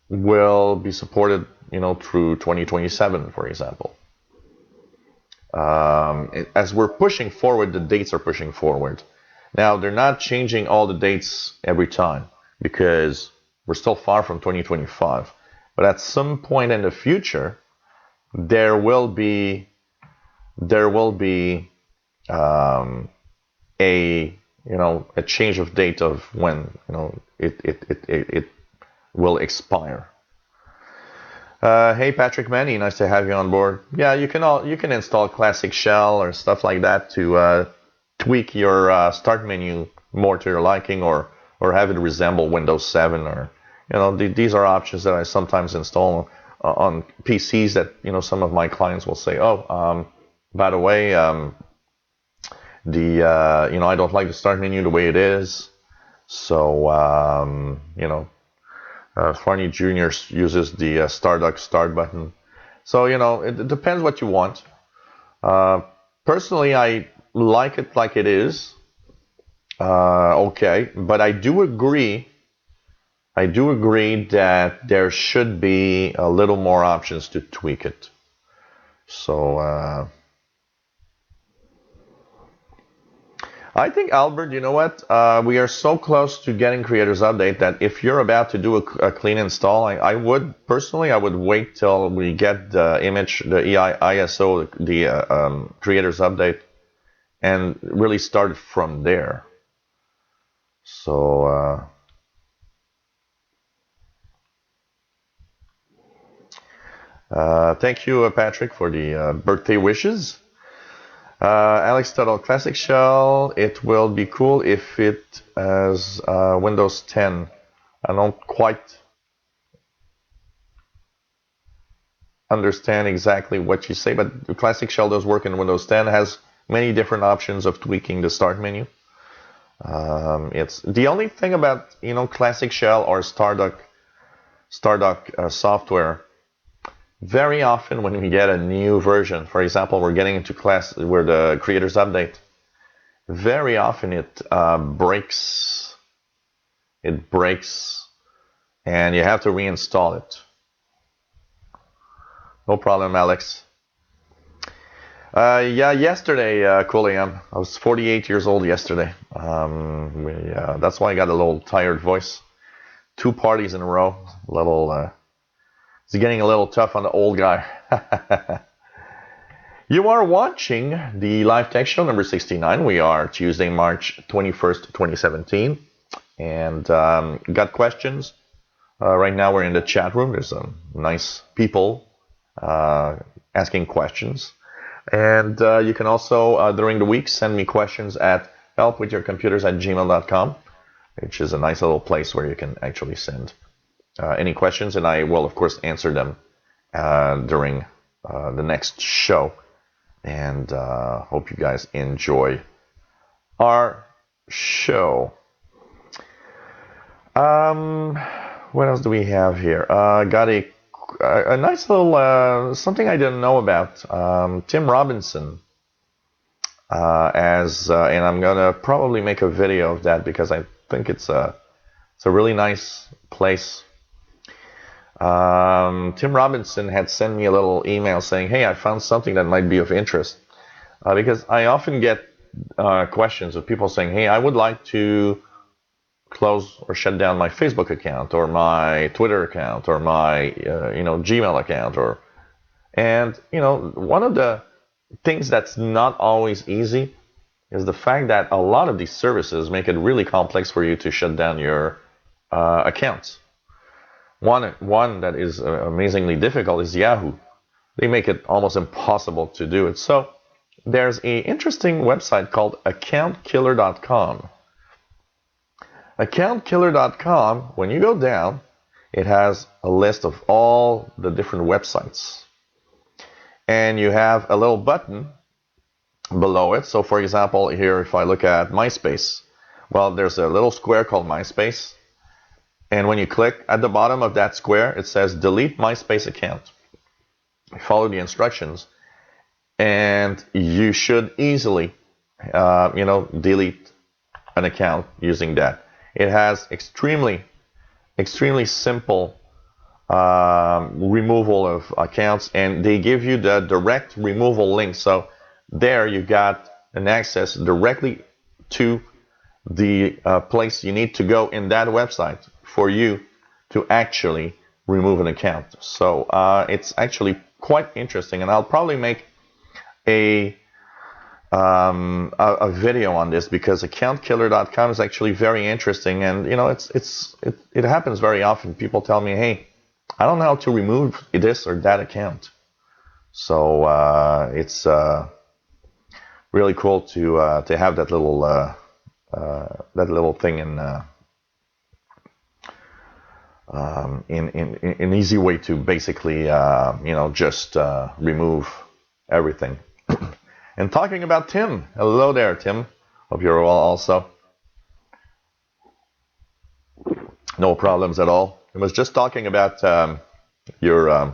will be supported, you know, through 2027, for example. As we're pushing forward, the dates are pushing forward. Now, they're not changing all the dates every time because we're still far from 2025. But at some point in the future, there will be a change of date of when it will expire. Hey Patrick Manny, nice to have you on board. Yeah, you can install Classic Shell or stuff like that to tweak your start menu more to your liking, or have it resemble Windows 7, or these are options that I sometimes install on PCs that some of my clients will say, oh, by the way, I don't like the start menu the way it is, so Farney Jr. uses the Starduck start button. So it depends what you want. Personally, I like it like it is. Okay, but I do agree that there should be a little more options to tweak it. So I think, Albert, you know what? We are so close to getting Creators Update that if you're about to do a clean install, I would wait till we get the ISO, the Creators Update, and really start from there. So thank you, Patrick, for the birthday wishes. Alex Tuttle, Classic Shell, it will be cool if it has Windows 10. I don't quite understand exactly what you say, but the Classic Shell does work in Windows 10. It has many different options of tweaking the start menu. It's the only thing about Classic Shell or Starduck software. Very often when we get a new version, for example, we're getting into where the Creators Update, very often it breaks. It breaks, and you have to reinstall it. No problem, Alex. Yeah, yesterday, Kuliam, I was 48 years old yesterday. That's why I got a little tired voice. 2 parties in a row. It's getting a little tough on the old guy. You are watching the live tech show number 69. We are Tuesday, March 21st, 2017. And got questions. Right now we're in the chat room. There's some nice people asking questions. And you can also, during the week, send me questions at helpwithyourcomputers@gmail.com, which is a nice little place where you can actually send any questions. And I will, of course, answer them during the next show. And hope you guys enjoy our show. What else do we have here? Got a nice little something I didn't know about. Tim Robinson, and I'm gonna probably make a video of that because I think it's a really nice place. Tim Robinson had sent me a little email saying, "Hey, I found something that might be of interest," because I often get questions of people saying, "Hey, I would like to close or shut down my Facebook account or my Twitter account or my Gmail account," and one of the things that's not always easy is the fact that a lot of these services make it really complex for you to shut down your accounts. One that is amazingly difficult is Yahoo. They make it almost impossible to do it. So there's an interesting website called AccountKiller.com. AccountKiller.com, when you go down, it has a list of all the different websites. And you have a little button below it. So for example, here if I look at MySpace, well, there's a little square called MySpace. And when you click at the bottom of that square, it says delete MySpace account. Follow the instructions, and you should easily, delete an account using that. It has extremely simple removal of accounts, and they give you the direct removal link. So there you got an access directly to the place you need to go in that website for you to actually remove an account. So it's actually quite interesting, and I'll probably make a video on this because AccountKiller.com is actually very interesting, and it happens very often. People tell me, "Hey, I don't know how to remove this or that account." So it's really cool to have that little thing in an easy way to basically just remove everything. And talking about Tim, hello there, Tim. Hope you're well also. No problems at all. I was just talking about your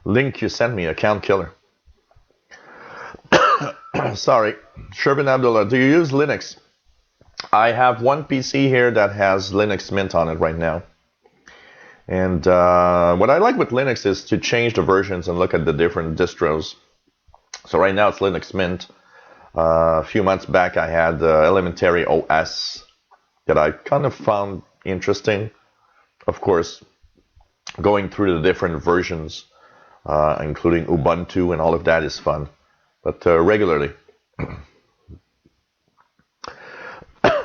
link you sent me, Account Killer. Sorry, Shervin Abdullah, do you use Linux? I have one PC here that has Linux Mint on it right now. And what I like with Linux is to change the versions and look at the different distros. So right now it's Linux Mint. A few months back I had Elementary OS that I kind of found interesting. Of course, going through the different versions, including Ubuntu and all of that is fun. But regularly.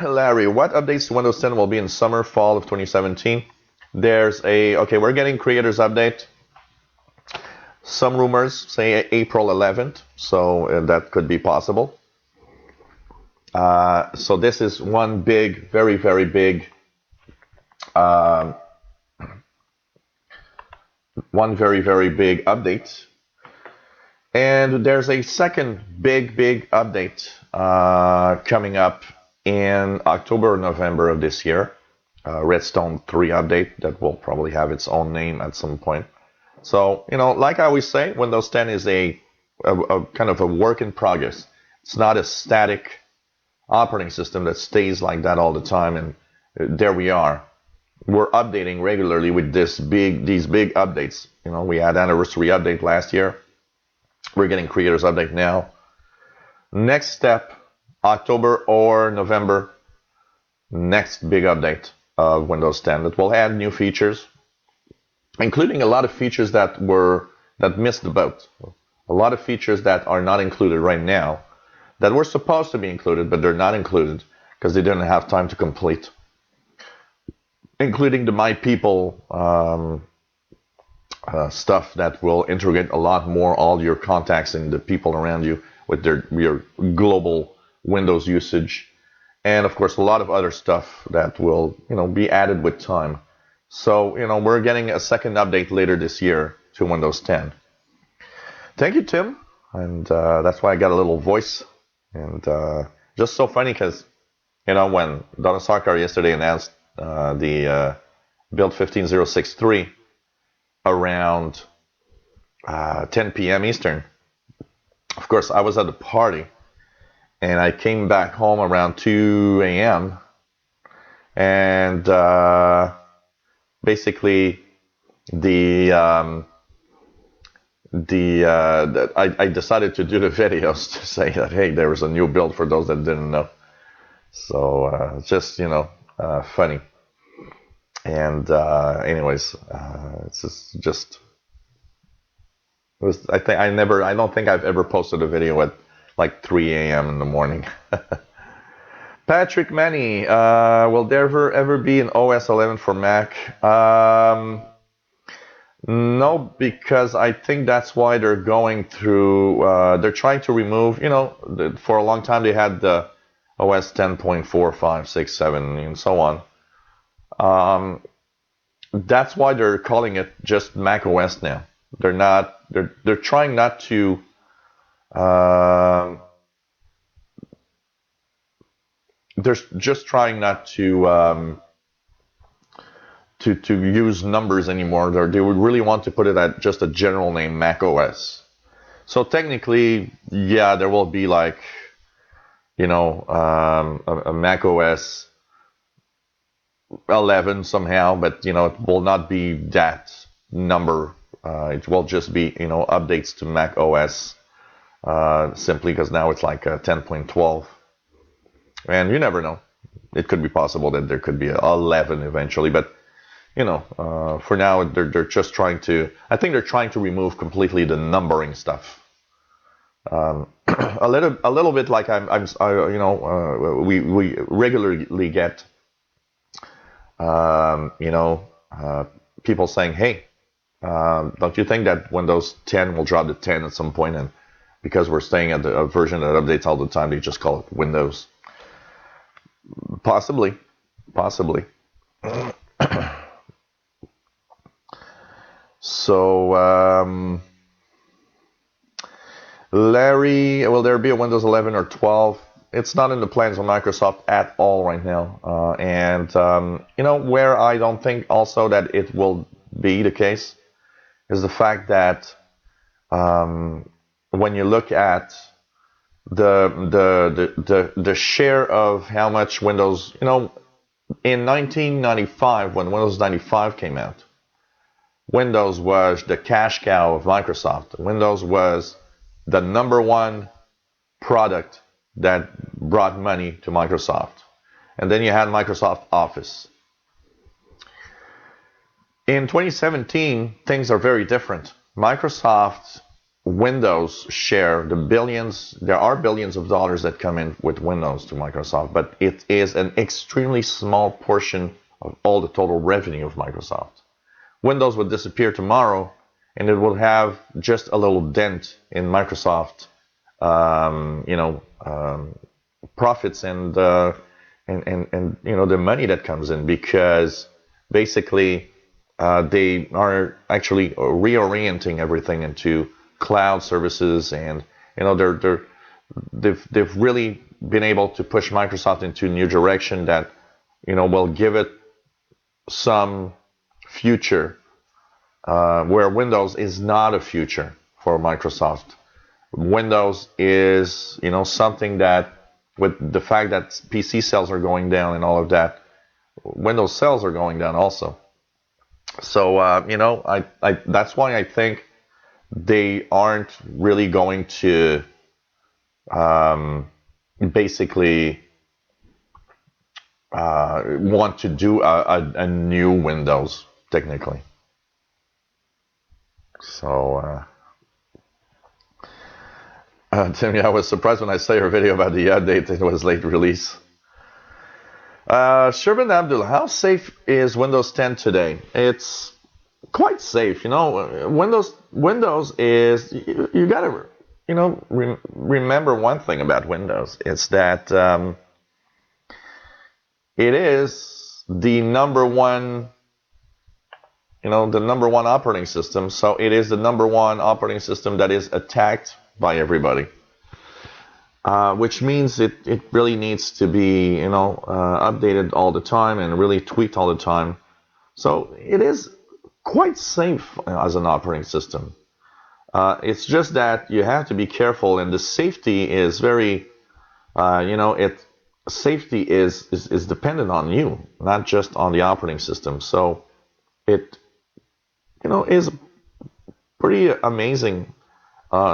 Larry, what updates to Windows 10 will be in summer, fall of 2017? We're getting creators update. Some rumors say April 11th, so that could be possible. So this is one big, very, very big, update. And there's a second big update coming up in October or November of this year. Redstone 3 update that will probably have its own name at some point. So, like I always say, Windows 10 is a kind of a work in progress. It's not a static operating system that stays like that all the time. And there we are. We're updating regularly with these big updates. We had anniversary update last year. We're getting creators update now. Next step, October or November, next big update of Windows 10 that will add new features, including a lot of features that missed the boat. A lot of features that are not included right now that were supposed to be included, but they're not included because they didn't have time to complete, including the My People stuff that will integrate a lot more all your contacts and the people around you with your global Windows usage, and of course a lot of other stuff that will be added with time. So we're getting a second update later this year to Windows 10. Thank you, Tim, and that's why I got a little voice, and just so funny because when Donna Sarkar yesterday announced the build 15063 around 10 p.m. Eastern. Of course, I was at the party, and I came back home around 2 a.m. and basically I decided to do the videos to say that, hey, there was a new build for those that didn't know. So just funny. And anyways, it's just I don't think I've ever posted a video at like 3 a.m. in the morning. Patrick Manny, will there ever be an OS 11 for Mac? No, because I think that's why they're going through. They're trying to remove. For a long time they had the OS 10.4, 5, 6, 7, and so on. That's why they're calling it just Mac OS now. They're not. They're trying not to. They're just trying not to use numbers anymore. They would really want to put it at just a general name, Mac OS. So technically, yeah, there will be like, a Mac OS 11 somehow, but it will not be that number. It will just be updates to Mac OS simply because now it's like 10.12, and you never know. It could be possible that there could be 11 eventually, but for now they're just trying to. I think they're trying to remove completely the numbering stuff. A little bit like we regularly get. People saying, hey, don't you think that Windows 10 will drop to 10 at some point? And because we're staying at a version that updates all the time, they just call it Windows. Possibly. So, Larry, will there be a Windows 11 or 12? It's not in the plans of Microsoft at all right now. Where I don't think also that it will be the case is the fact that when you look at the share of how much Windows, in 1995 when Windows 95 came out, Windows was the cash cow of Microsoft. Windows was the number one product that brought money to Microsoft. And then you had Microsoft Office. In 2017, things are very different. Microsoft Windows share, there are billions of dollars that come in with Windows to Microsoft, but it is an extremely small portion of all the total revenue of Microsoft. Windows would disappear tomorrow, and it will have just a little dent in Microsoft, profits and the money that comes in, because basically they are actually reorienting everything into cloud services, and they've really been able to push Microsoft into a new direction that will give it some future, where Windows is not a future for Microsoft. Windows is something that, with the fact that PC sales are going down and all of that, Windows sales are going down also. So I that's why I think they aren't really going to basically want to do a new Windows technically. So Timmy, I was surprised when I saw your video about the update. It was late release. Sherman Abdul, how safe is Windows 10 today? It's quite safe. Windows is, you gotta, remember one thing about Windows. It's that it is the number one, the number one operating system. So it is the number one operating system that is attacked by everybody. Which means it really needs to be, updated all the time and really tweaked all the time. So it is quite safe as an operating system. It's just that you have to be careful, and the safety is very, safety is dependent on you, not just on the operating system. So it, is pretty amazing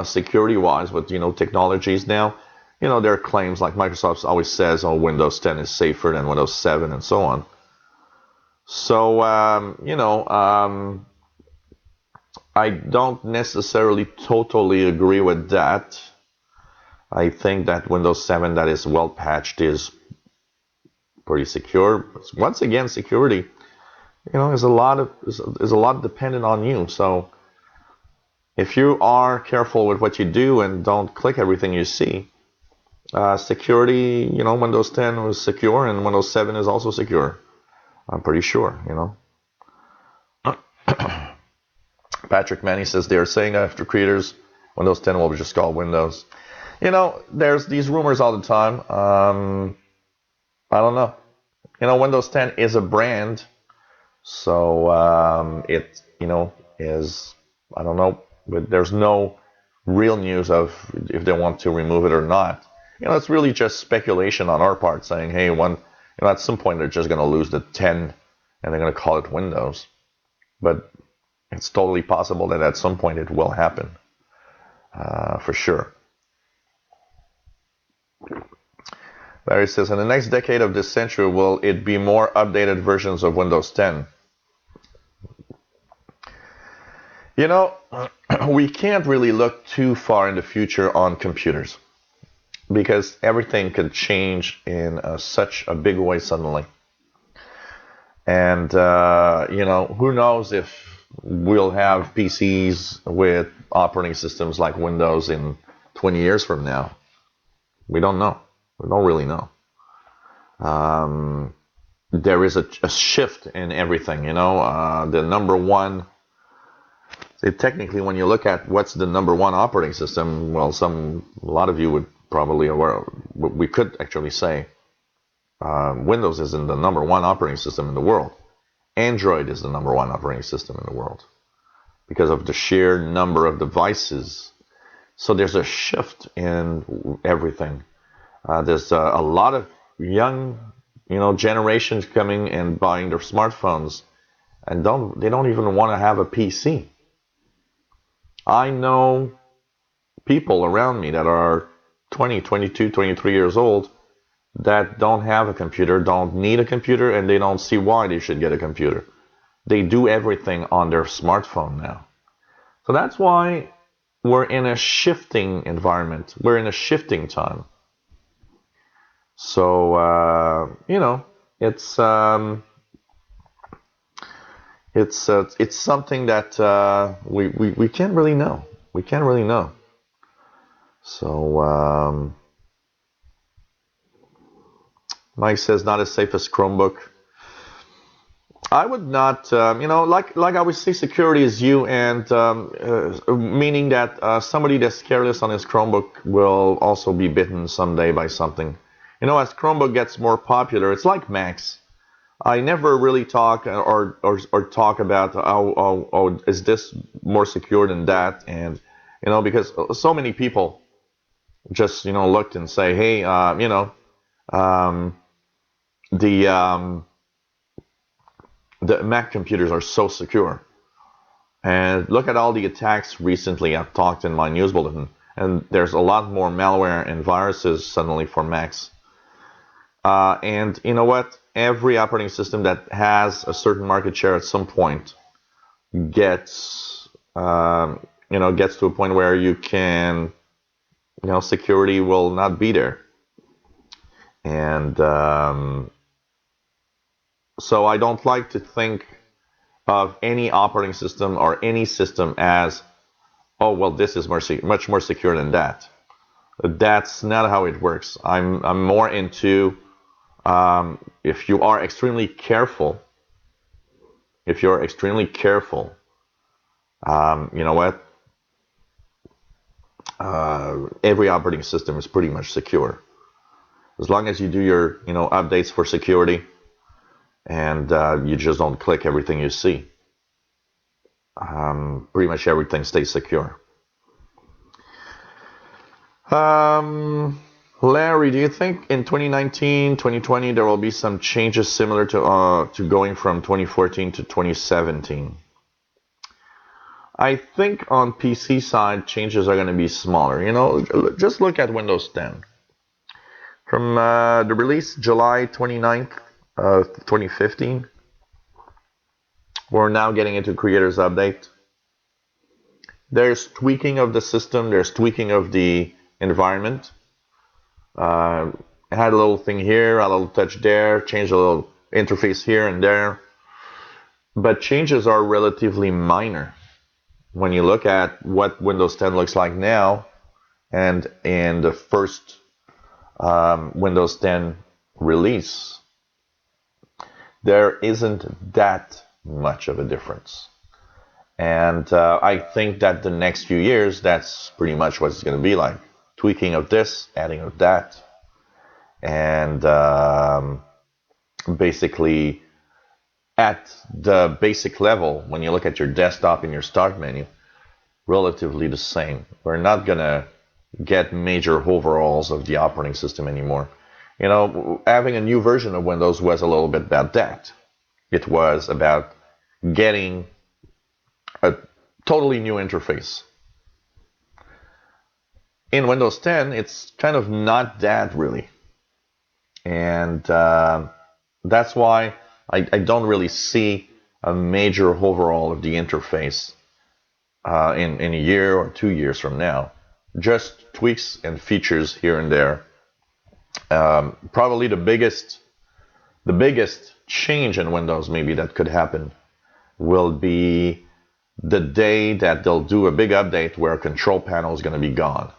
security-wise with, technologies now. There are claims like Microsoft always says, oh, Windows 10 is safer than Windows 7 and so on. So, I don't necessarily totally agree with that. I think that Windows 7 that is well patched is pretty secure. Once again, security, is a lot dependent on you. So if you are careful with what you do and don't click everything you see, security, Windows 10 was secure and Windows 7 is also secure. I'm pretty sure, Patrick Manny says they are saying that after creators, Windows 10 will be just called Windows. There's these rumors all the time. I don't know. Windows 10 is a brand, so it, is, I don't know, but there's no real news of if they want to remove it or not. It's really just speculation on our part saying, hey, at some point they're just going to lose the 10 and they're going to call it Windows. But it's totally possible that at some point it will happen, for sure. Larry says, in the next decade of this century, will it be more updated versions of Windows 10? We can't really look too far in the future on computers because everything could change in such a big way suddenly. And, who knows if we'll have PCs with operating systems like Windows in 20 years from now. We don't know. We don't really know. There is a shift in everything, the number one. Technically, when you look at what's the number one operating system, well, a lot of you would probably, we could actually say Windows isn't the number one operating system in the world. Android is the number one operating system in the world because of the sheer number of devices. So there's a shift in everything. There's a lot of young, generations coming and buying their smartphones, and they don't even want to have a PC. I know people around me that are 20, 22, 23 years old that don't have a computer, don't need a computer, and they don't see why they should get a computer. They do everything on their smartphone now. So that's why we're in a shifting environment. We're in a shifting time. So, it's something that we can't really know. We can't really know. So, Mike says not as safe as Chromebook. I would not, like I always say, security is you, and meaning that somebody that's careless on his Chromebook will also be bitten someday by something. As Chromebook gets more popular, it's like Macs. I never really talk or talk about how is this more secure than that, and because so many people just looked and say, hey, the Mac computers are so secure, and look at all the attacks recently. I've talked in my news bulletin, and there's a lot more malware and viruses suddenly for Macs. And you know what? Every operating system that has a certain market share at some point gets to a point where you can security will not be there. And so I don't like to think of any operating system or any system as, oh, well, this is much more secure than that. That's not how it works. I'm more into, if you are extremely careful, you know what? Every operating system is pretty much secure. As long as you do your, updates for security, and you just don't click everything you see. Pretty much everything stays secure. Larry, do you think in 2019, 2020 there will be some changes similar to going from 2014 to 2017? I think on PC side, changes are going to be smaller. Just look at Windows 10. From the release July 29th of 2015, we're now getting into Creators Update. There's tweaking of the system. There's tweaking of the environment. I had a little thing here, a little touch there, changed a little interface here and there. But changes are relatively minor when you look at what Windows 10 looks like now and in the first Windows 10 release. There isn't that much of a difference. And I think that the next few years, that's pretty much what it's going to be like. Tweaking of this, adding of that. And basically, at the basic level, when you look at your desktop in your start menu, relatively the same. We're not going to get major overhauls of the operating system anymore. Having a new version of Windows was a little bit about that. It was about getting a totally new interface. In Windows 10, it's kind of not that really. And that's why I don't really see a major overhaul of the interface in a year or 2 years from now. Just tweaks and features here and there. Probably the biggest change in Windows maybe that could happen will be the day that they'll do a big update where a control panel is going to be gone.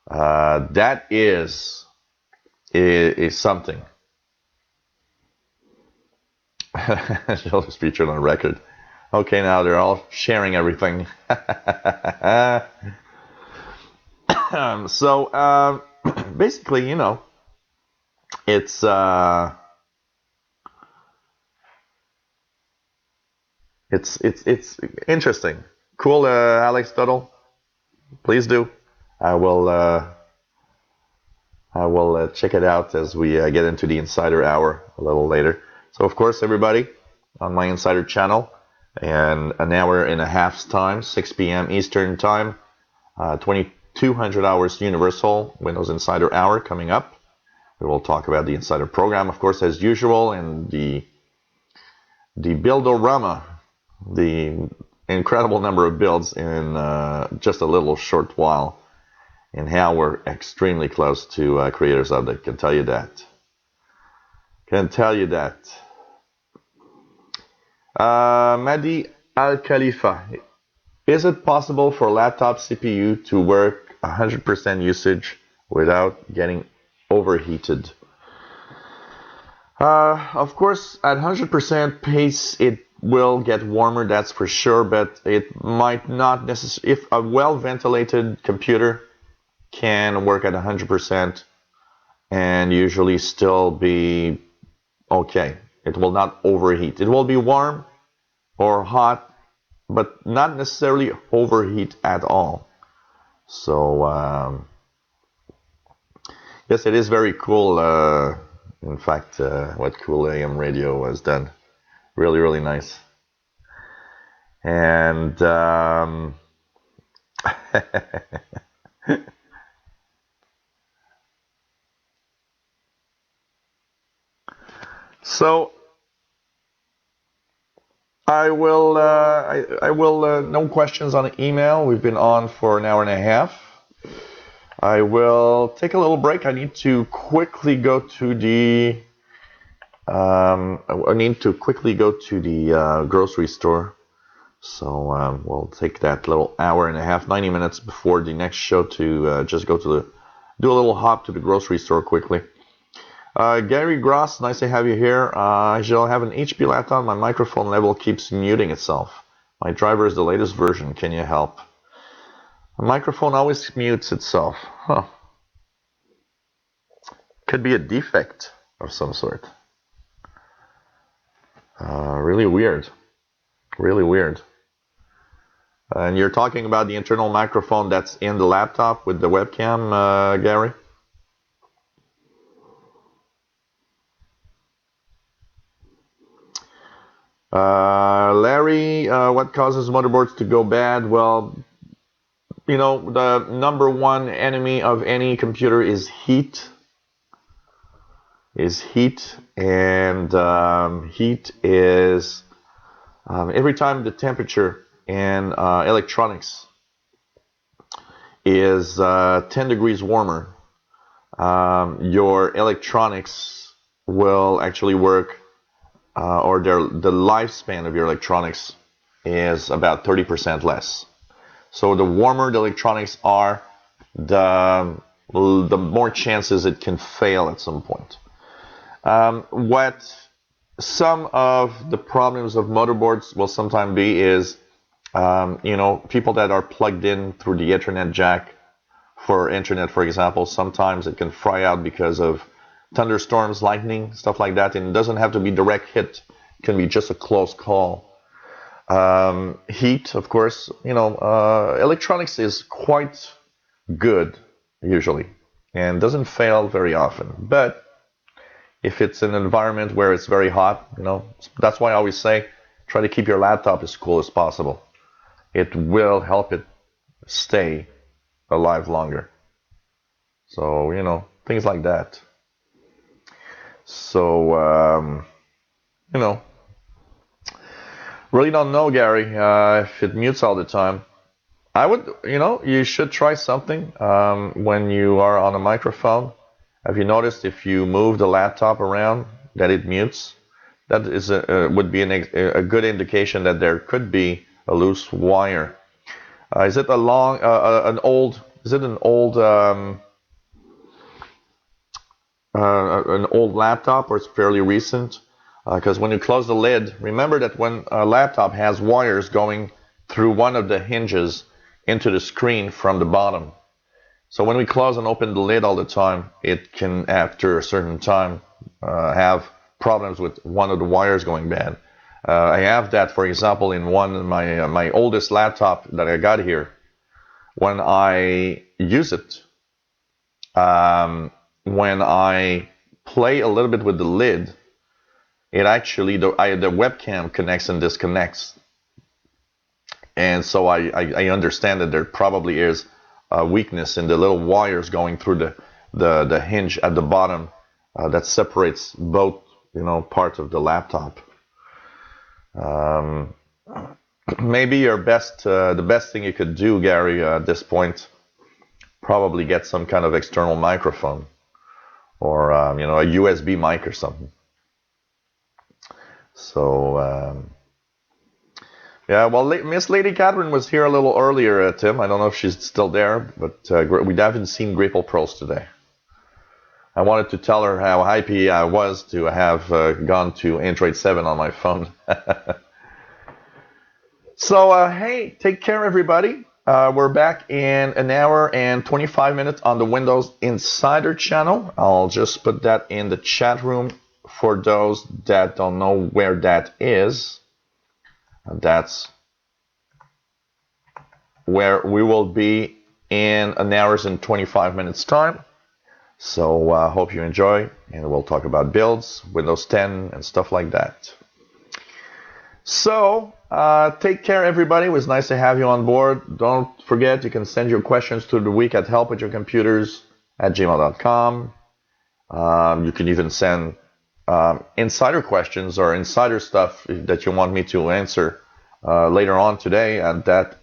That is something. She'll just featured on record. Okay, now they're all sharing everything. So basically, it's interesting. Cool, Alex Tuttle. Please do. I will check it out as we get into the Insider Hour a little later. So, of course, everybody on my Insider channel, and an hour and a half's time, 6 p.m. Eastern Time, 2200 hours Universal Windows Insider Hour coming up. We will talk about the Insider program, of course, as usual, and the Buildorama, the incredible number of builds in just a little short while, and how we're extremely close to Creators Update. Can tell you that. Madi Al Khalifa, is it possible for laptop CPU to work 100% usage without getting overheated? Of course, at 100% pace, it will get warmer, that's for sure, but it might not necessarily. If a well-ventilated computer can work at 100% and usually still be okay, it will not overheat. It will be warm or hot, but not necessarily overheat at all. So, yes, it is very cool. In fact, what Cool AM Radio has done. Really, really nice. And so I will no questions on email. We've been on for an hour and a half. I will take a little break. I need to quickly go to the grocery store. So we'll take that little hour and a half, 90 minutes before the next show to just go to do a little hop to the grocery store quickly. Gary Gross, nice to have you here. I shall have an HP laptop. My microphone level keeps muting itself. My driver is the latest version. Can you help? The microphone always mutes itself. Huh. Could be a defect of some sort. Really weird. Really weird. And you're talking about the internal microphone that's in the laptop with the webcam, Gary? Larry, what causes motherboards to go bad? Well, you know, the number one enemy of any computer is heat. And heat is every time the temperature in electronics is 10 degrees warmer, your electronics will actually work, or the lifespan of your electronics is about 30% less. So the warmer the electronics are, the more chances it can fail at some point. What some of the problems of motherboards will sometimes be is, you know, people that are plugged in through the Ethernet jack for internet, for example, sometimes it can fry out because of thunderstorms, lightning, stuff like that. And it doesn't have to be direct hit. It can be just a close call. Heat, of course, you know, electronics is quite good usually and doesn't fail very often. But if it's an environment where it's very hot, you know, that's why I always say try to keep your laptop as cool as possible. It will help it stay alive longer. So, you know, things like that. So, you know, really don't know, Gary, if it mutes all the time. I would, you know, you should try something when you are on a microphone. Have you noticed if you move the laptop around that it mutes? That is would be a good indication that there could be a loose wire. Is it an old laptop, or it's fairly recent? Because when you close the lid, remember that when a laptop has wires going through one of the hinges into the screen from the bottom. So when we close and open the lid all the time, it can, after a certain time, have problems with one of the wires going bad. I have that, for example, in one of my oldest laptop that I got here. When I use it, when I play a little bit with the lid, it actually, the webcam connects and disconnects. And so I understand that there probably is a weakness in the little wires going through the hinge at the bottom that separates both, you know, parts of the laptop. Maybe the best thing you could do, Gary, at this point, probably get some kind of external microphone, or you know, a USB mic or something. So yeah, well, Miss Lady Catherine was here a little earlier, Tim. I don't know if she's still there, but we haven't seen Grapple Pros today. I wanted to tell her how happy I was to have gone to Android 7 on my phone. So, hey, take care, everybody. We're back in an hour and 25 minutes on the Windows Insider channel. I'll just put that in the chat room for those that don't know where that is. That's where we will be in an hour and 25 minutes time. So hope you enjoy, and we'll talk about builds, Windows 10, and stuff like that. So take care, everybody. It was nice to have you on board. Don't forget, you can send your questions to the week at helpwithyourcomputers@gmail.com. You can even send insider questions or insider stuff that you want me to answer later on today, and that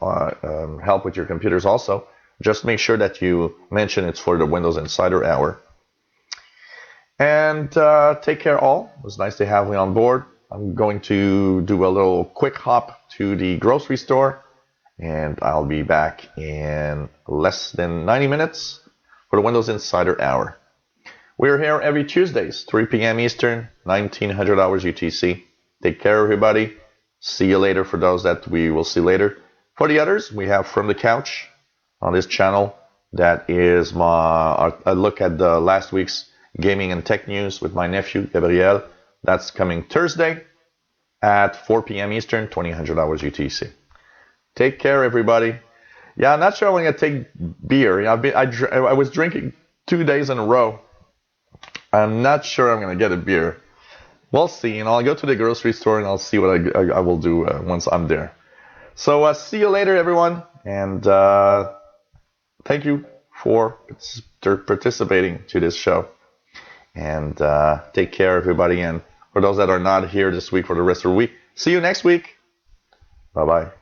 help with your computers also. Just make sure that you mention it's for the Windows Insider Hour. And take care all. It was nice to have you on board. I'm going to do a little quick hop to the grocery store, and I'll be back in less than 90 minutes for the Windows Insider Hour. We're here every Tuesdays, 3 p.m. Eastern, 1900 hours UTC. Take care, everybody. See you later for those that we will see later. For the others, we have From the Couch on this channel. That is a look at the last week's gaming and tech news with my nephew, Gabriel. That's coming Thursday at 4 p.m. Eastern, 2000 hours UTC. Take care, everybody. Yeah, I'm not sure I'm going to take beer. I was drinking 2 days in a row. I'm not sure I'm going to get a beer. We'll see. I'll go to the grocery store and I'll see what I will do once I'm there. So see you later, everyone. And thank you for participating to this show. And take care, everybody. And for those that are not here this week for the rest of the week, see you next week. Bye-bye.